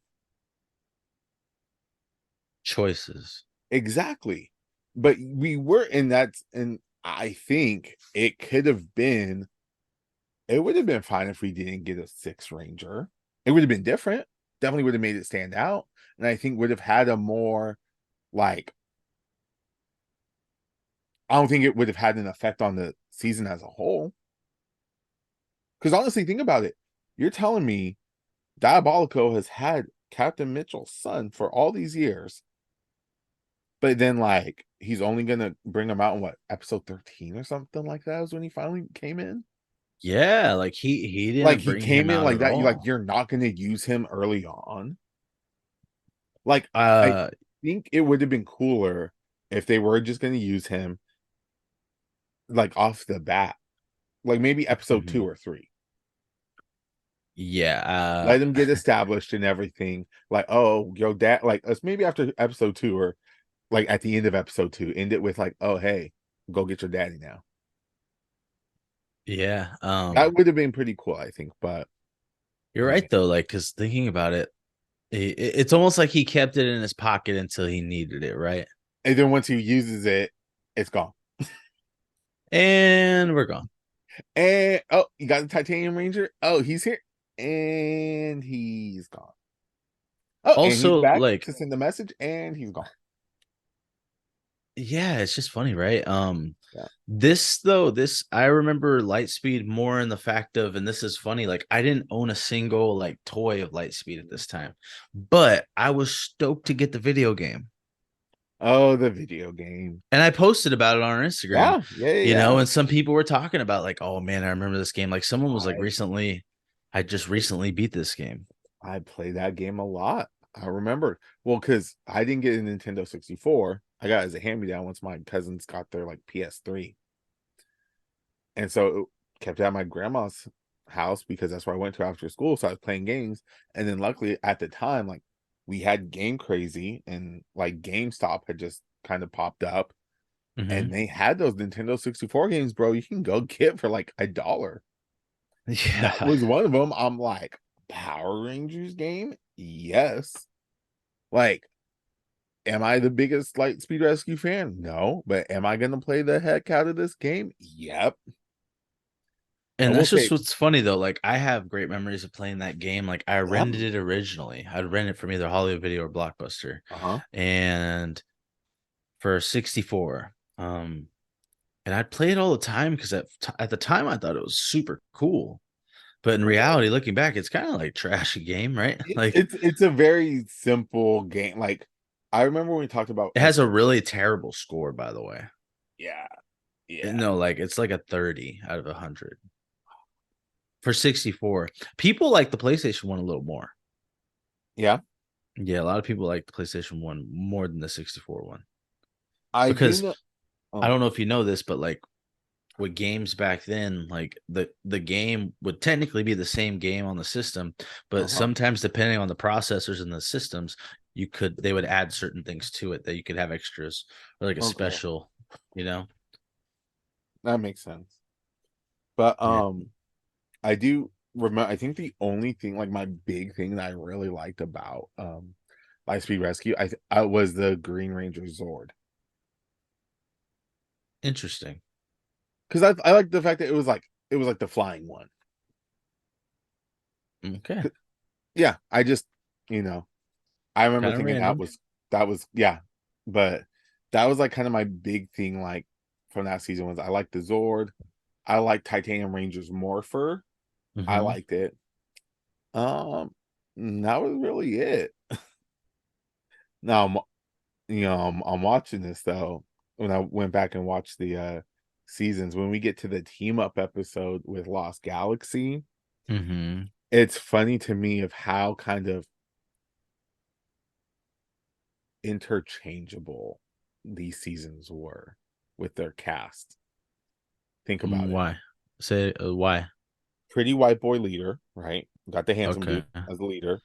Choices. Exactly. But we were in that, and I think it would have been fine if we didn't get a six ranger. It would have been different. Definitely would have made it stand out. And I think would have had a more like, I don't think it would have had an effect on the season as a whole. Because honestly, think about it. You're telling me Diabolico has had Captain Mitchell's son for all these years, but then like he's only gonna bring him out in what, episode 13 or something like that was when he finally came in. Yeah, like he Like didn't he bring came him in out like at that. You like all. you're not gonna use him early on. Like I Uh think it would have been cooler if they were just gonna use him like off the bat, like maybe episode two mhm. or three. Yeah, Let him get established and everything. Like, oh, your dad, like us maybe after episode two or like at the end of episode two, end it with like, oh hey, go get your daddy now. yeah. That would have been pretty cool, I think. But You're I right mean, though, like because thinking about it, it's almost like he kept it in his pocket until he needed it, right? and then once he uses it, it's gone. And we're gone. And oh, you got the Titanium Ranger. Oh, he's here, and he's gone. Oh, and he's Also, back like, to send the message, and he's gone. yeah, it's just funny, right? Yeah. This though, this I remember Lightspeed more in the fact of, and this is funny, like I didn't own a single like toy of Lightspeed at this time, but I was stoked to get the video game. Oh, the video game. And I posted about it on our Instagram, Yeah, yeah, yeah. and some people were talking about like, oh man, I remember this game. Like someone was like I recently, I just recently beat this game. I play that game a lot. I remember. Well, because I didn't get a Nintendo 64. I got it as a hand-me-down once my cousins got their like PS3. And so it kept it at my grandma's house because that's where I went to after school. So I was playing games. And then luckily at the time, like we had Game Crazy and like GameStop had just kind of popped up. And Hmm. they had those Nintendo 64 games, bro. You can go get for like $1. That Yeah. was one of them. I'm like, Power Rangers game? Yes. Like, am I the biggest Lightspeed Rescue fan? No. But am I gonna play the heck out of this game? Yep. I And will that's just say, what's funny though. Like I have great memories of playing that game. Like I yeah. rented it originally. I'd rent it from either Hollywood Video or Blockbuster. Uh-huh. And for 64. And I'd play it all the time because at the time I thought it was super cool. But in Okay. reality, looking back, it's kind of like trashy game, right? Like It's a very simple game. Like I remember when we talked about it because has a really terrible score, by the way. yeah, yeah, No, like it's like a 30 out of 100 for 64. People like the PlayStation one a little more. yeah. Yeah, a lot of people like the PlayStation one more than the 64 one I do because know. I Oh, don't know if you know this, but like with games back then, like the game would technically be the same game on the system, but uh-huh. sometimes depending on the processors and the systems, they would add certain things to it that you could have extras or like a Okay, special, you know? that makes sense. But Yeah. I do remember. I think the only thing, like my big thing that I really liked about Lightspeed Rescue, I was the Green Ranger Zord Interesting. because I like the fact that it was like the flying one. Okay. Yeah, I just you know I remember Kind of thinking random. that was yeah, but that was like kind of my big thing like from that season was I liked the Zord. I like Titanium Ranger's Morpher. I Hmm. liked it. Um, that was really it. Now I'm watching this though. When I went back and watched the seasons, when we get to the team up episode with Lost Galaxy, Hmm. it's funny to me of how kind of interchangeable these seasons were with their cast. Think about it. Why? Say why? Pretty white boy leader, right? Got the handsome Okay. dude as the leader,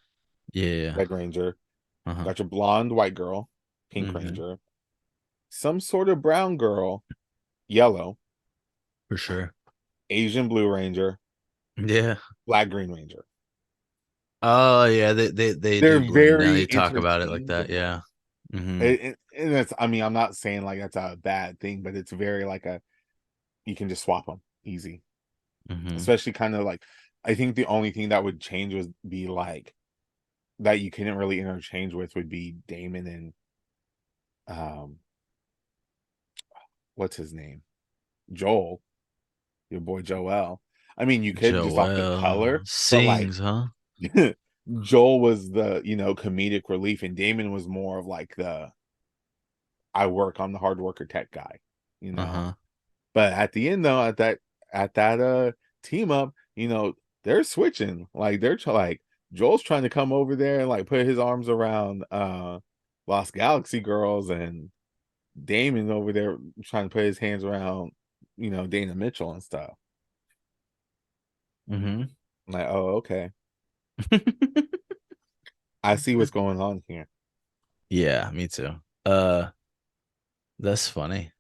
Yeah. Red Ranger. Uh-huh. got your blonde white girl, Pink Hmm. Ranger, some sort of brown girl, Yellow, For sure. Asian Blue Ranger, Yeah. Black Green Ranger. Oh yeah, they They're do blend now. very You talk about it like that. interchangeable. Yeah. Hmm. And that's, I mean, I'm not saying like that's a bad thing, but it's very like a, you can just swap them easy. Hmm. Especially kind of like, I think the only thing that would change would be like that you couldn't really interchange with would be Damon and um what's his name? Joel, your boy Joel. I mean, you could just off the Joel color, but like sings, huh? Joel was the, comedic relief, and Damon was more of like the I work, I'm the hard worker tech guy, you know. Uh-huh. But at the end though, at that team up, they're switching. Like like Joel's trying to come over there and like put his arms around Lost Galaxy girls, and Damon over there trying to put his hands around, Dana Mitchell and stuff. Hmm. I'm like, oh, okay. I see what's going on here. Yeah, me too. Uh, that's funny.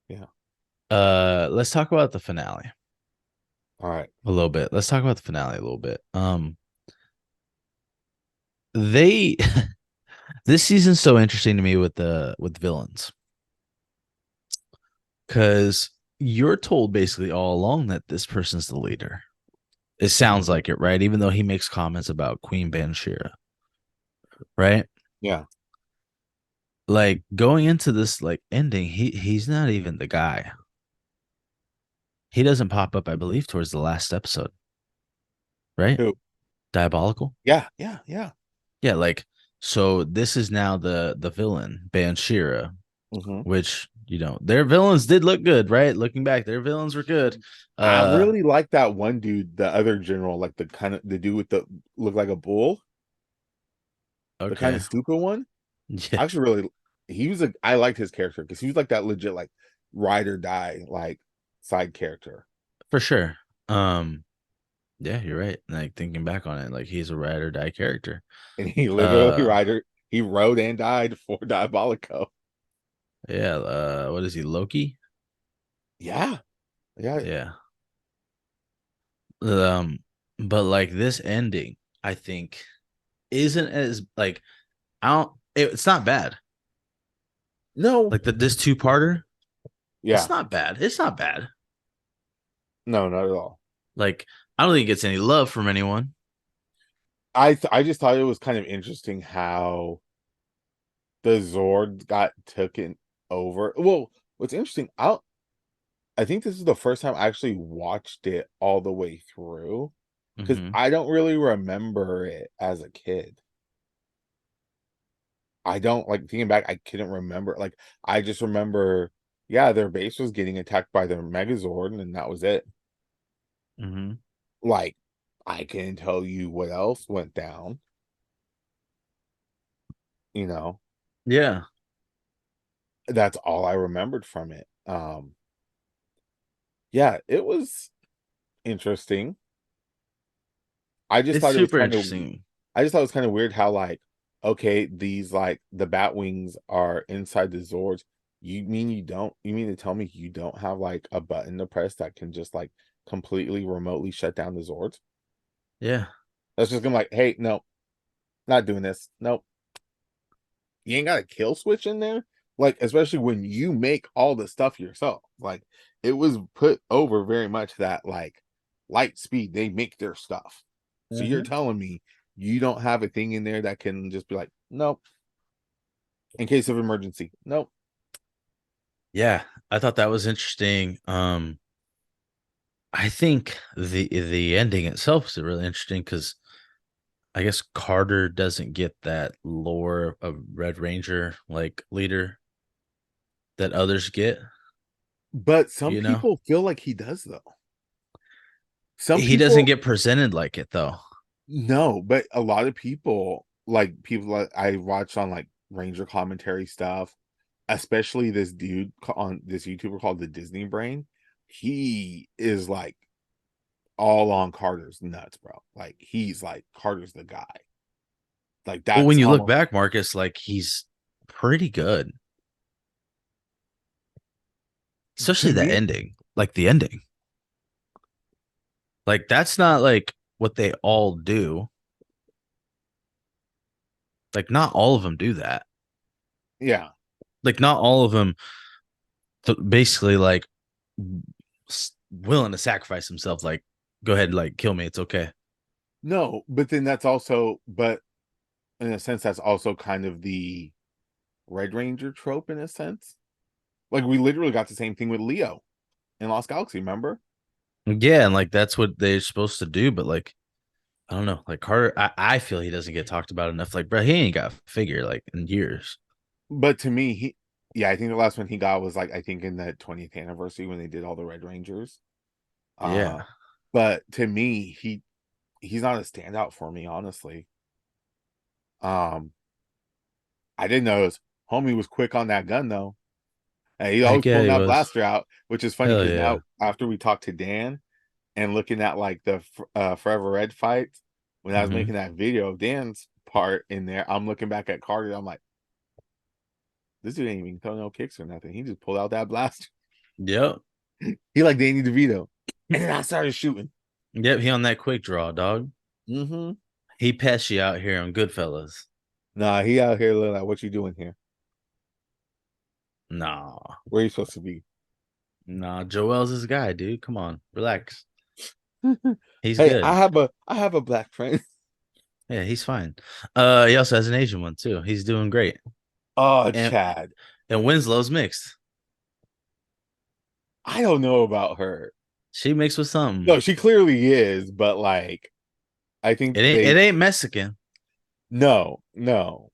Yeah. Let's talk about the finale All right. a little bit. Let's talk about the finale a little bit. They this season's so interesting to me with the villains because you're told basically all along that this person's the leader. It sounds Mhm. like it, right? Even though he makes comments about Queen Banshira, right? Yeah. Like going into this like ending, he's not even the guy. He doesn't pop up, I believe, towards the last episode, right? Who? Diabolical. Yeah. Yeah. Yeah. Yeah, like so this is now the villain, Banshira, Hmm. which their villains did look good, right? Looking back, their villains were good. I Uh really like that one dude, the other general, like the kind of the dude with the look like a bull, the kind okay. of stupid one. Yeah, I actually really, I liked his character because he was like that legit like ride or die like side character, for sure. Um yeah, you're right. Like thinking back on it, like he's a ride or die character. and he literally Uh he rode and died for Diabolico. yeah, what is he, Loki? Yeah, yeah. Yeah. Um but like this ending, I think isn't as like it's not bad. No, Like this two-parter, it's yeah, not bad. It's not bad. no, not at all. Like I don't think it gets any love from anyone. I just thought it was kind of interesting how the Zord got taken over. Well, what's interesting, I think this is the first time I actually watched it all the way through because Hmm. I don't really remember it as a kid. I don't like thinking back, I couldn't remember. Like, I just remember, yeah, their base was getting attacked by their Megazord, and that was it. Hmm. Like, I can tell you what else went down, you know. Yeah, That's all I remembered from it. Yeah, it was interesting. I just it's thought it was super kind of interesting. I just thought it was kind of weird how like, okay, these like the bat wings are inside the Zords. You mean to tell me you don't have like a button to press that can just like completely remotely shut down the Zords? Yeah, That's just gonna like, hey, no, not doing this. Nope. You ain't got a kill switch in there. Like, especially when you make all the stuff yourself. Like, it was put over very much that like Lightspeed, they make their stuff. So you're hmm, telling me you don't have a thing in there that can just be like, nope, in case of emergency. Nope. yeah. I thought that was interesting. I think the ending itself is really interesting because I guess Carter doesn't get that lore of Red Ranger like leader that others get. But some You know, people feel like he does though. Some he doesn't people get presented like it though. no, but a lot of people like people that I watch on like Ranger commentary stuff, especially this dude on this YouTuber called the Disney Brain. He is like all on Carter's nuts, bro. Like he's like Carter's the guy. Like Well, when that's you look almost back, Marcus, like he's pretty good, to especially the me. ending. Like the ending, like that's not like what they all do. Like not all of them do that. Yeah, Like not all of them basically like willing to sacrifice himself. Like go ahead, like kill me. It's okay. no, but then that's also, but in a sense, that's also kind of the Red Ranger trope in a sense. Like we literally got the same thing with Leo in Lost Galaxy, remember? Yeah, and like that's what they're supposed to do, but like I don't know, like Carter, I feel he doesn't get talked about enough. Like, bro, he ain't got a figure like in years. But to me, yeah, I think the last one he got was like I think in the 20th anniversary when they did all the Red Rangers. Uh, Yeah. but to me, he's not a standout for me, honestly. Um, I didn't know his homie was quick on that gun though. And he always Heck yeah, pulling he that was. blaster out, which is funny Hell because yeah. now after we talked to Dan and looking at like the Forever Red fights, when I was Hmm. making that video of Dan's part in there, I'm looking back at Carter. I'm like, this dude ain't even throw no kicks or nothing. He just pulled out that blaster. Yep. He like Danny DeVito, and then I started shooting. Yep. He on that quick draw, dog. Mm-hmm. He Pesci out here on Goodfellas. Nah, he out here looking like, what you doing here? Nah. Where you supposed to be? Nah. Joel's his guy, dude. Come on. Relax. He's Hey, good. I have a black friend. Yeah, he's fine. He also has an Asian one too. He's doing great. Oh, And Chad. Winslow's mixed. I don't know about her. She mixed with something. No, she clearly is, but like I think It they ain't Mexican. no.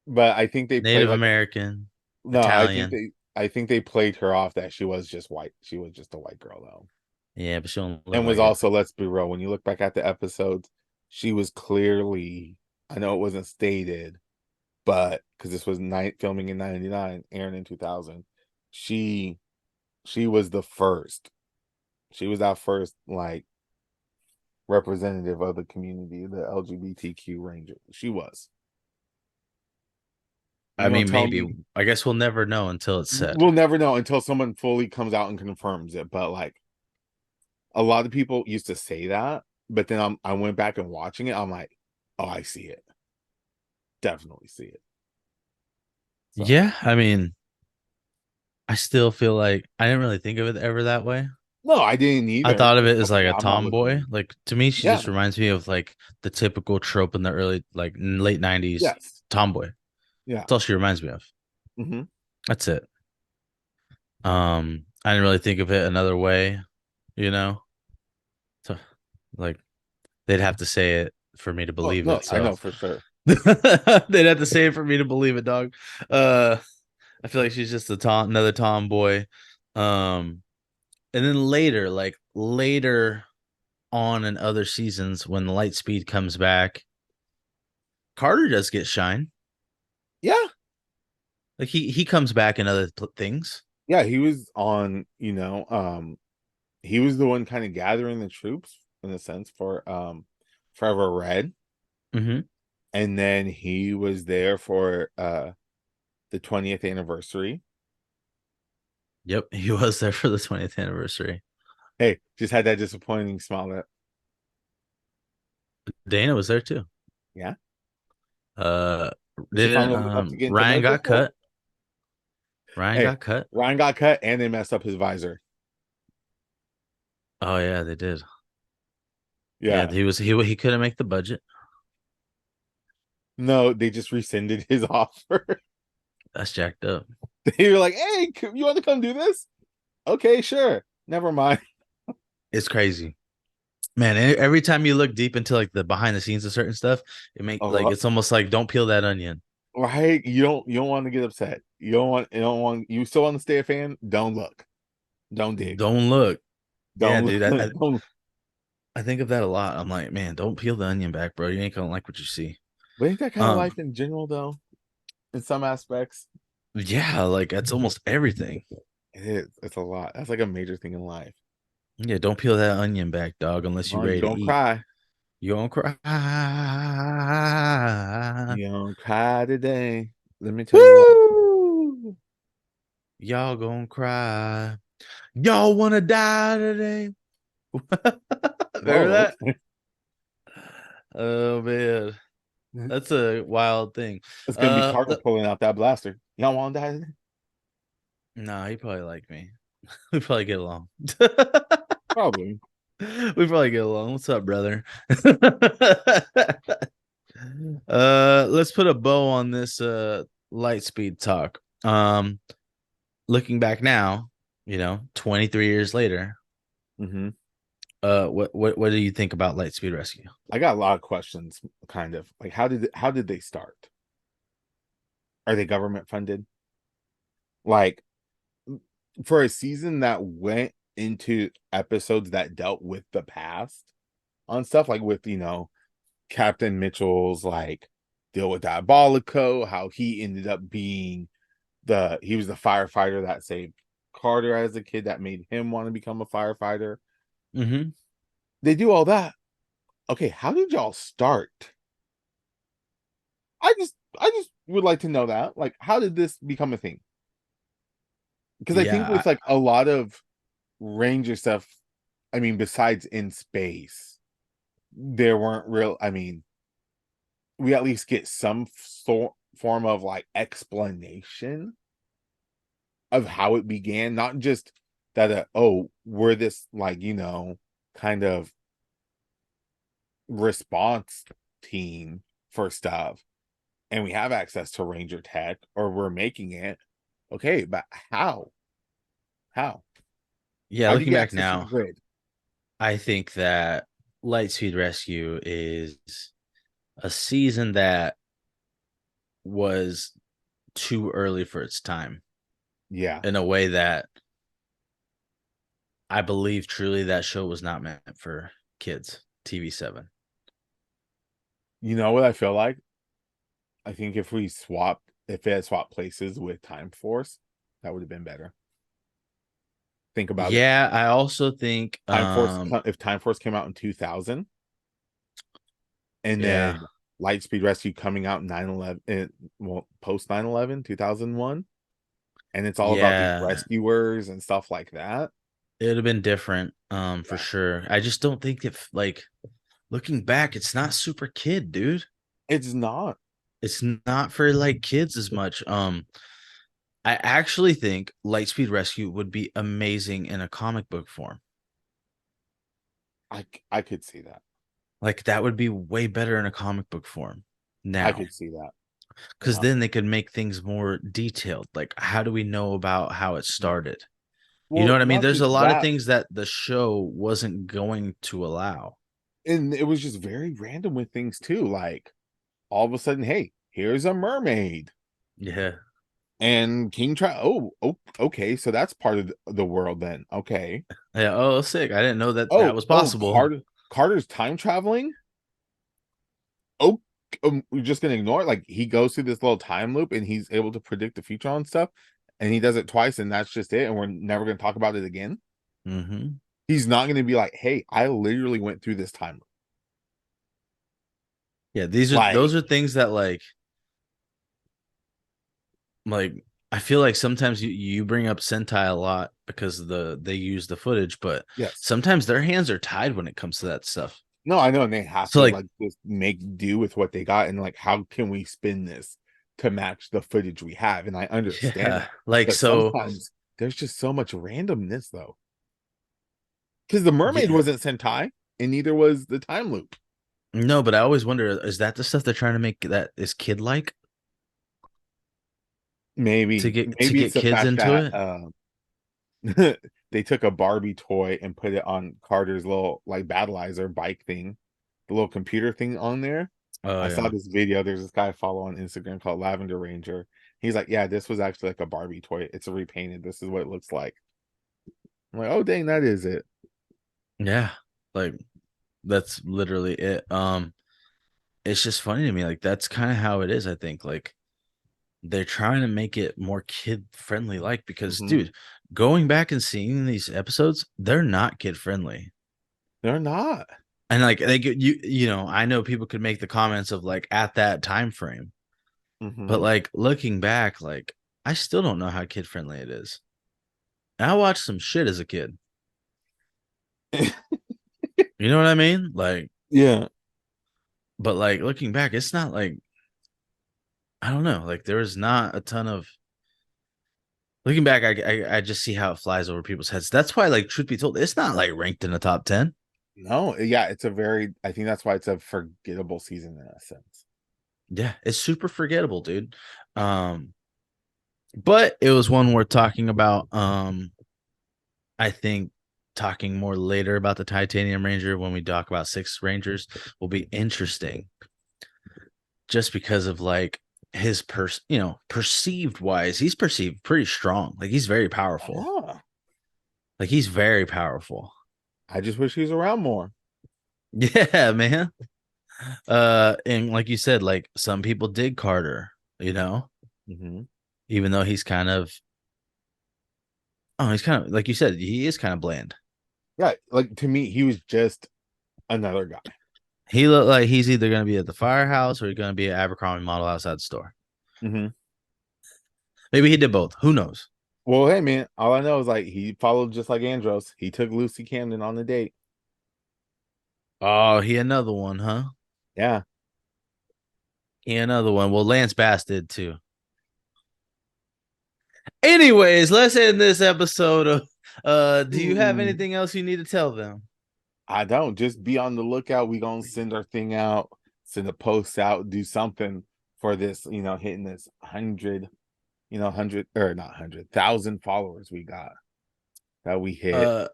But I think they played Native like American, no, Italian. I think they played her off that she was just white. She was just a white girl though. Yeah, but she don't look And was like it. also, let's be real, when you look back at the episodes, she was clearly, I know it wasn't stated, but because this was night filming in 99, airing in 2000, she she was the first. She was our first like representative of the community, the LGBTQ ranger. She was. I You gonna mean, tell maybe. me I guess we'll never know until it's said. we'll never know until someone fully comes out and confirms it. But like a lot of people used to say that, but then I went back and watching it. I'm like, oh, I see it. Definitely see it. So Yeah, I mean, I still feel like I didn't really think of it ever that way. no, I didn't I either. thought of But it as like a I'm not tomboy. looking. Like to me, she just Yeah. reminds me of like the typical trope in the early, like late '90s Yes. tomboy. Yeah. That's all she reminds me of. Hmm. That's it. I didn't really think of it another way, you know. So, like they'd have to say it for me to Oh believe no, it. I So know for sure. they'd have to say it for me to believe it, dog. Uh, I feel like she's just another tomboy. Um, and then later, like later on in other seasons, when Lightspeed comes back, Carter does get shine. Yeah. Like he comes back in other things. Yeah. He was on. He was the one kind of gathering the troops in a sense for Forever Red, Mm-hmm. and then he was there for the 20th anniversary. Yep, he was there for the 20th anniversary. Hey, just had that disappointing smile that Dana was there too. yeah. Uh, She didn't finally old enough to get into Ryan medical got school. cut? Ryan Hey, got cut. Ryan got cut and they messed up his visor. Oh yeah, they did. Yeah, Yeah. he couldn't make the budget. No, they just rescinded his offer. That's jacked up. They were like, "Hey, you want to come do this? Okay, sure. Never mind." It's crazy, man. Every time you look deep into like the behind the scenes of certain stuff, it make like Oh, it's almost like don't peel that onion. right. You don't want to get upset. You don't want you still want to stay a fan? Don't look. Don't dig. Don't look. Yeah, Don't dude. don't. I think of that a lot. I'm like, man, don't peel the onion back, bro. You ain't gonna like what you see. But ain't that kind of Um, life in general though? In some aspects. yeah, like that's almost everything. It is. It's a lot. That's like a major thing in life. Yeah, don't peel that onion back, dog, unless you're You ready to don't eat. cry. You gonna cry. You don't cry today. Let me tell you why. Woo! Y'all gonna cry. Y'all wanna die today. Remember Whoa, that? Oh man. okay. That's a wild thing. It's gonna be Carter Le- pulling out that blaster. Y'all want to die today? no, he probably like me. We probably get along. Probably. We probably get along. What's up, brother? Let's put a bow on this Lightspeed talk. Looking back now, 23 years later, Hmm. what do you think about Lightspeed Rescue? I got a lot of questions. Kind of like how did they start? Are they government funded? Like for a season that went into episodes that dealt with the past on stuff like with Captain Mitchell's like deal with Diabolico, how he ended up being he was the firefighter that saved Carter as a kid that made him want to become a firefighter. Mm-hmm. They do all that. Okay, how did y'all start? I just would like to know that. Like, how did this become a thing? Because I think Yeah, with like a lot of Ranger stuff, I mean, besides in space, there weren't real. I mean, we at least get some form of like explanation of how it began, not just that. Oh, we're this like kind of response team for stuff, and we have access to Ranger tech, or we're making it. Okay, but how? How? yeah. How do you Looking get back access to the now, grid? I think that Lightspeed Rescue is a season that was too early for its time Yeah. in a way that I believe truly that show was not meant for kids. TV7. You know what I feel like? I think if it had swapped places with Time Force, that would have been better. Think about it. Yeah, I also think If Time Force came out in 2000, and yeah. then Lightspeed Rescue coming out in 9/11, well, post 9/11, 2001, and it's all about these Yeah, rescuers and stuff like that. it would have been different for Yeah. sure. I just don't think if like looking back, it's not super kid, dude. It's not. It's not for like kids as much. I actually think Lightspeed Rescue would be amazing in a comic book form. I could see that. Like that would be way better in a comic book form I now. could see that. Because Yeah. then they could make things more detailed. Like, how do we know about how it Yeah. started? You know Well, what I mean? not There's a just lot of that, things that the show wasn't going to allow. and it was just very random with things too. Like all of a sudden, hey, here's a mermaid. Yeah. And King Trout. Oh, okay. So that's part of the world then. Okay. Yeah. Oh, sick. I didn't know that that was Oh, possible. Carter's time traveling. Oh, we're just gonna ignore it. Like he goes through this little time loop and he's able to predict the future on stuff, and he does it twice, and that's just it. And we're never gonna talk about it again. Hmm. He's not gonna be like, "Hey, I literally went through this time loop." Yeah. Like, Those are things that like I feel like sometimes you bring up Sentai a lot because they use the footage, but yes, sometimes their hands are tied when it comes to that stuff. no, I know, and they have So to like, like just make do with what they got, and like, how can we spin this to match the footage we have? And I understand yeah, that, like but so, sometimes there's just so much randomness though, because the mermaid yeah. wasn't Sentai, and neither was the time loop. No, but I always wonder, is that the stuff they're trying to make that is kid like Maybe, to maybe it's get the kids fact into that it? they took a Barbie toy and put it on Carter's little like battleizer bike thing, the little computer thing on there. Oh I saw yeah. this video. There's this guy I follow on Instagram called Lavender Ranger. He's like, yeah, this was actually like a Barbie toy. It's repainted. This is what it looks like. I'm like, oh dang, that is it. Yeah. Like that's literally it. It's just funny to me. Like that's kind of how it is, I think. Like they're trying to make it more kid friendly, like because Hmm. dude, going back and seeing these episodes, they're not kid friendly. They're not. And like they could, you know, I know people could make the comments of like at that time frame, but Mm-hmm. like looking back, like I still don't know how kid friendly it is. And I watched some shit as a kid. You know what I mean? Like, Yeah. but like looking back, it's not like I don't know. Like there was not a ton of looking back. I just see how it flies over people's heads. That's why, like, truth be told, it's not like ranked in the top 10. No, yeah, it's a very, I think that's why it's a forgettable season in a sense. Yeah, it's super forgettable, dude. Um, but it was one worth talking about. I think talking more later about the Titanium Ranger when we talk about Six Rangers will be interesting, just because of like his perceived wise, he's perceived pretty strong. Like he's very powerful. Yeah. Like he's very powerful. I just wish he was around more. Yeah, man. And like you said, like some people dig Carter, you know, Mm-hmm. even though he's kind of like you said, he is kind of bland. Yeah, like to me, he was just another guy. He looked like he's either going to be at the firehouse or he's going to be at Abercrombie model outside the store. Mm-hmm. Maybe he did both. Who knows? Well, hey man, all I know is like he followed just like Andros. He took Lucy Camden on the date. Oh, he another one, huh? Yeah. He another one. Well, Lance Bass did too. Anyways, let's end this episode of do you have Ooh. anything else you need to tell them? I don't. Just be on the lookout. We gonna send our thing out, send a post out, do something for this, hitting this 100, 100 or not 100,000 followers we got that we hit. Uh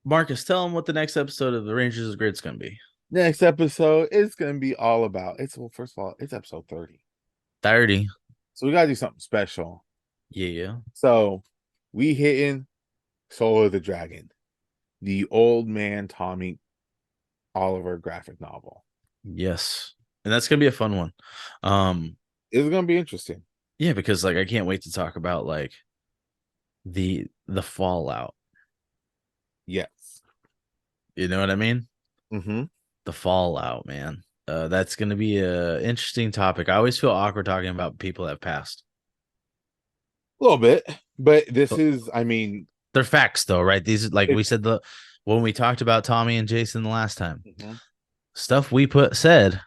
Marcus, tell them what the next episode of the Rangers of Grid's gonna be. Next episode is gonna be all about first of all, it's episode 30. 30. So we gotta do something special. Yeah. So we hitting Soul of the Dragon, the old man Tommy Oliver graphic novel. Yes. And that's gonna be a fun one. Um, It's gonna be interesting. yeah, because like I can't wait to talk about like the fallout. Yes. You know what I mean? Mm-hmm. The fallout, man. That's gonna be a interesting topic. I always feel awkward talking about people that have passed. A little bit, but this But is, I mean, they're facts though, right? These like we it's said the when we talked about Tommy and Jason the last time, mhm. stuff we put said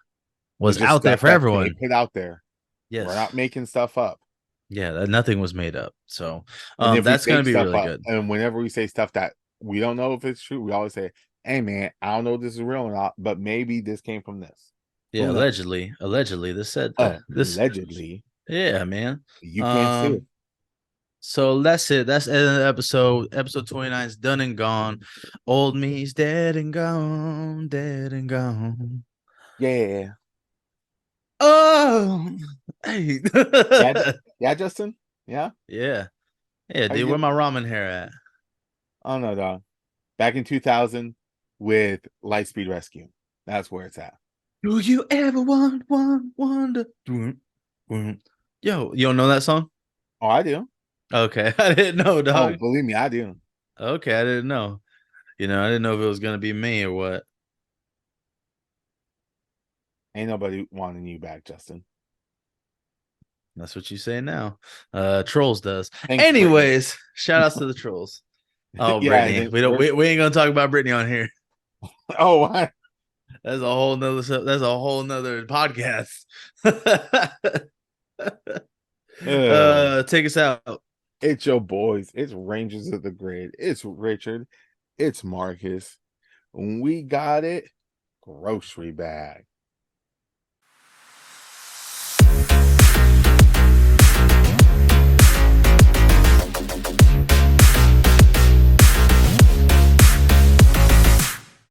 Was was just out there stuff for that they everyone. put out there. We're Yes. not making stuff up. Yeah, nothing was made up. So And if we that's gonna make be stuff really up, good. and whenever we say stuff that we don't know if it's true, we always say, "Hey, man, I don't know if this is real or not, but maybe this came from this." Yeah, Who knows? allegedly, this said that. This Allegedly, yeah, man. you can't sue. Um, so that's it. That's the episode. Episode 29 is done and gone. Old me's dead and gone, dead and gone. Yeah, Oh, hey. yeah, yeah, Justin. Yeah, Yeah. Yeah, how you dude, where doing? my ramen hair at? I don't know, dog. Back in 2000 with Lightspeed Rescue. That's where it's at. Do you ever wonder? Yo, you don't know that song? Oh, I do. Okay, I didn't know, Oh, dog. believe me, I do. Okay, I didn't know. I didn't know if it was gonna be me or what. Ain't nobody wanting you back, Justin. That's what you say now. Trolls does. Thanks, Brittany. Anyways, shout outs to the trolls. Oh, Yeah, and Brittany. then We ain't gonna talk about Brittany on here. oh, I, That's a whole nother podcast. uh, Take us out. it's your boys. It's Rangers of the Grid. It's Richard. It's Marcus. We got it. Grocery bag.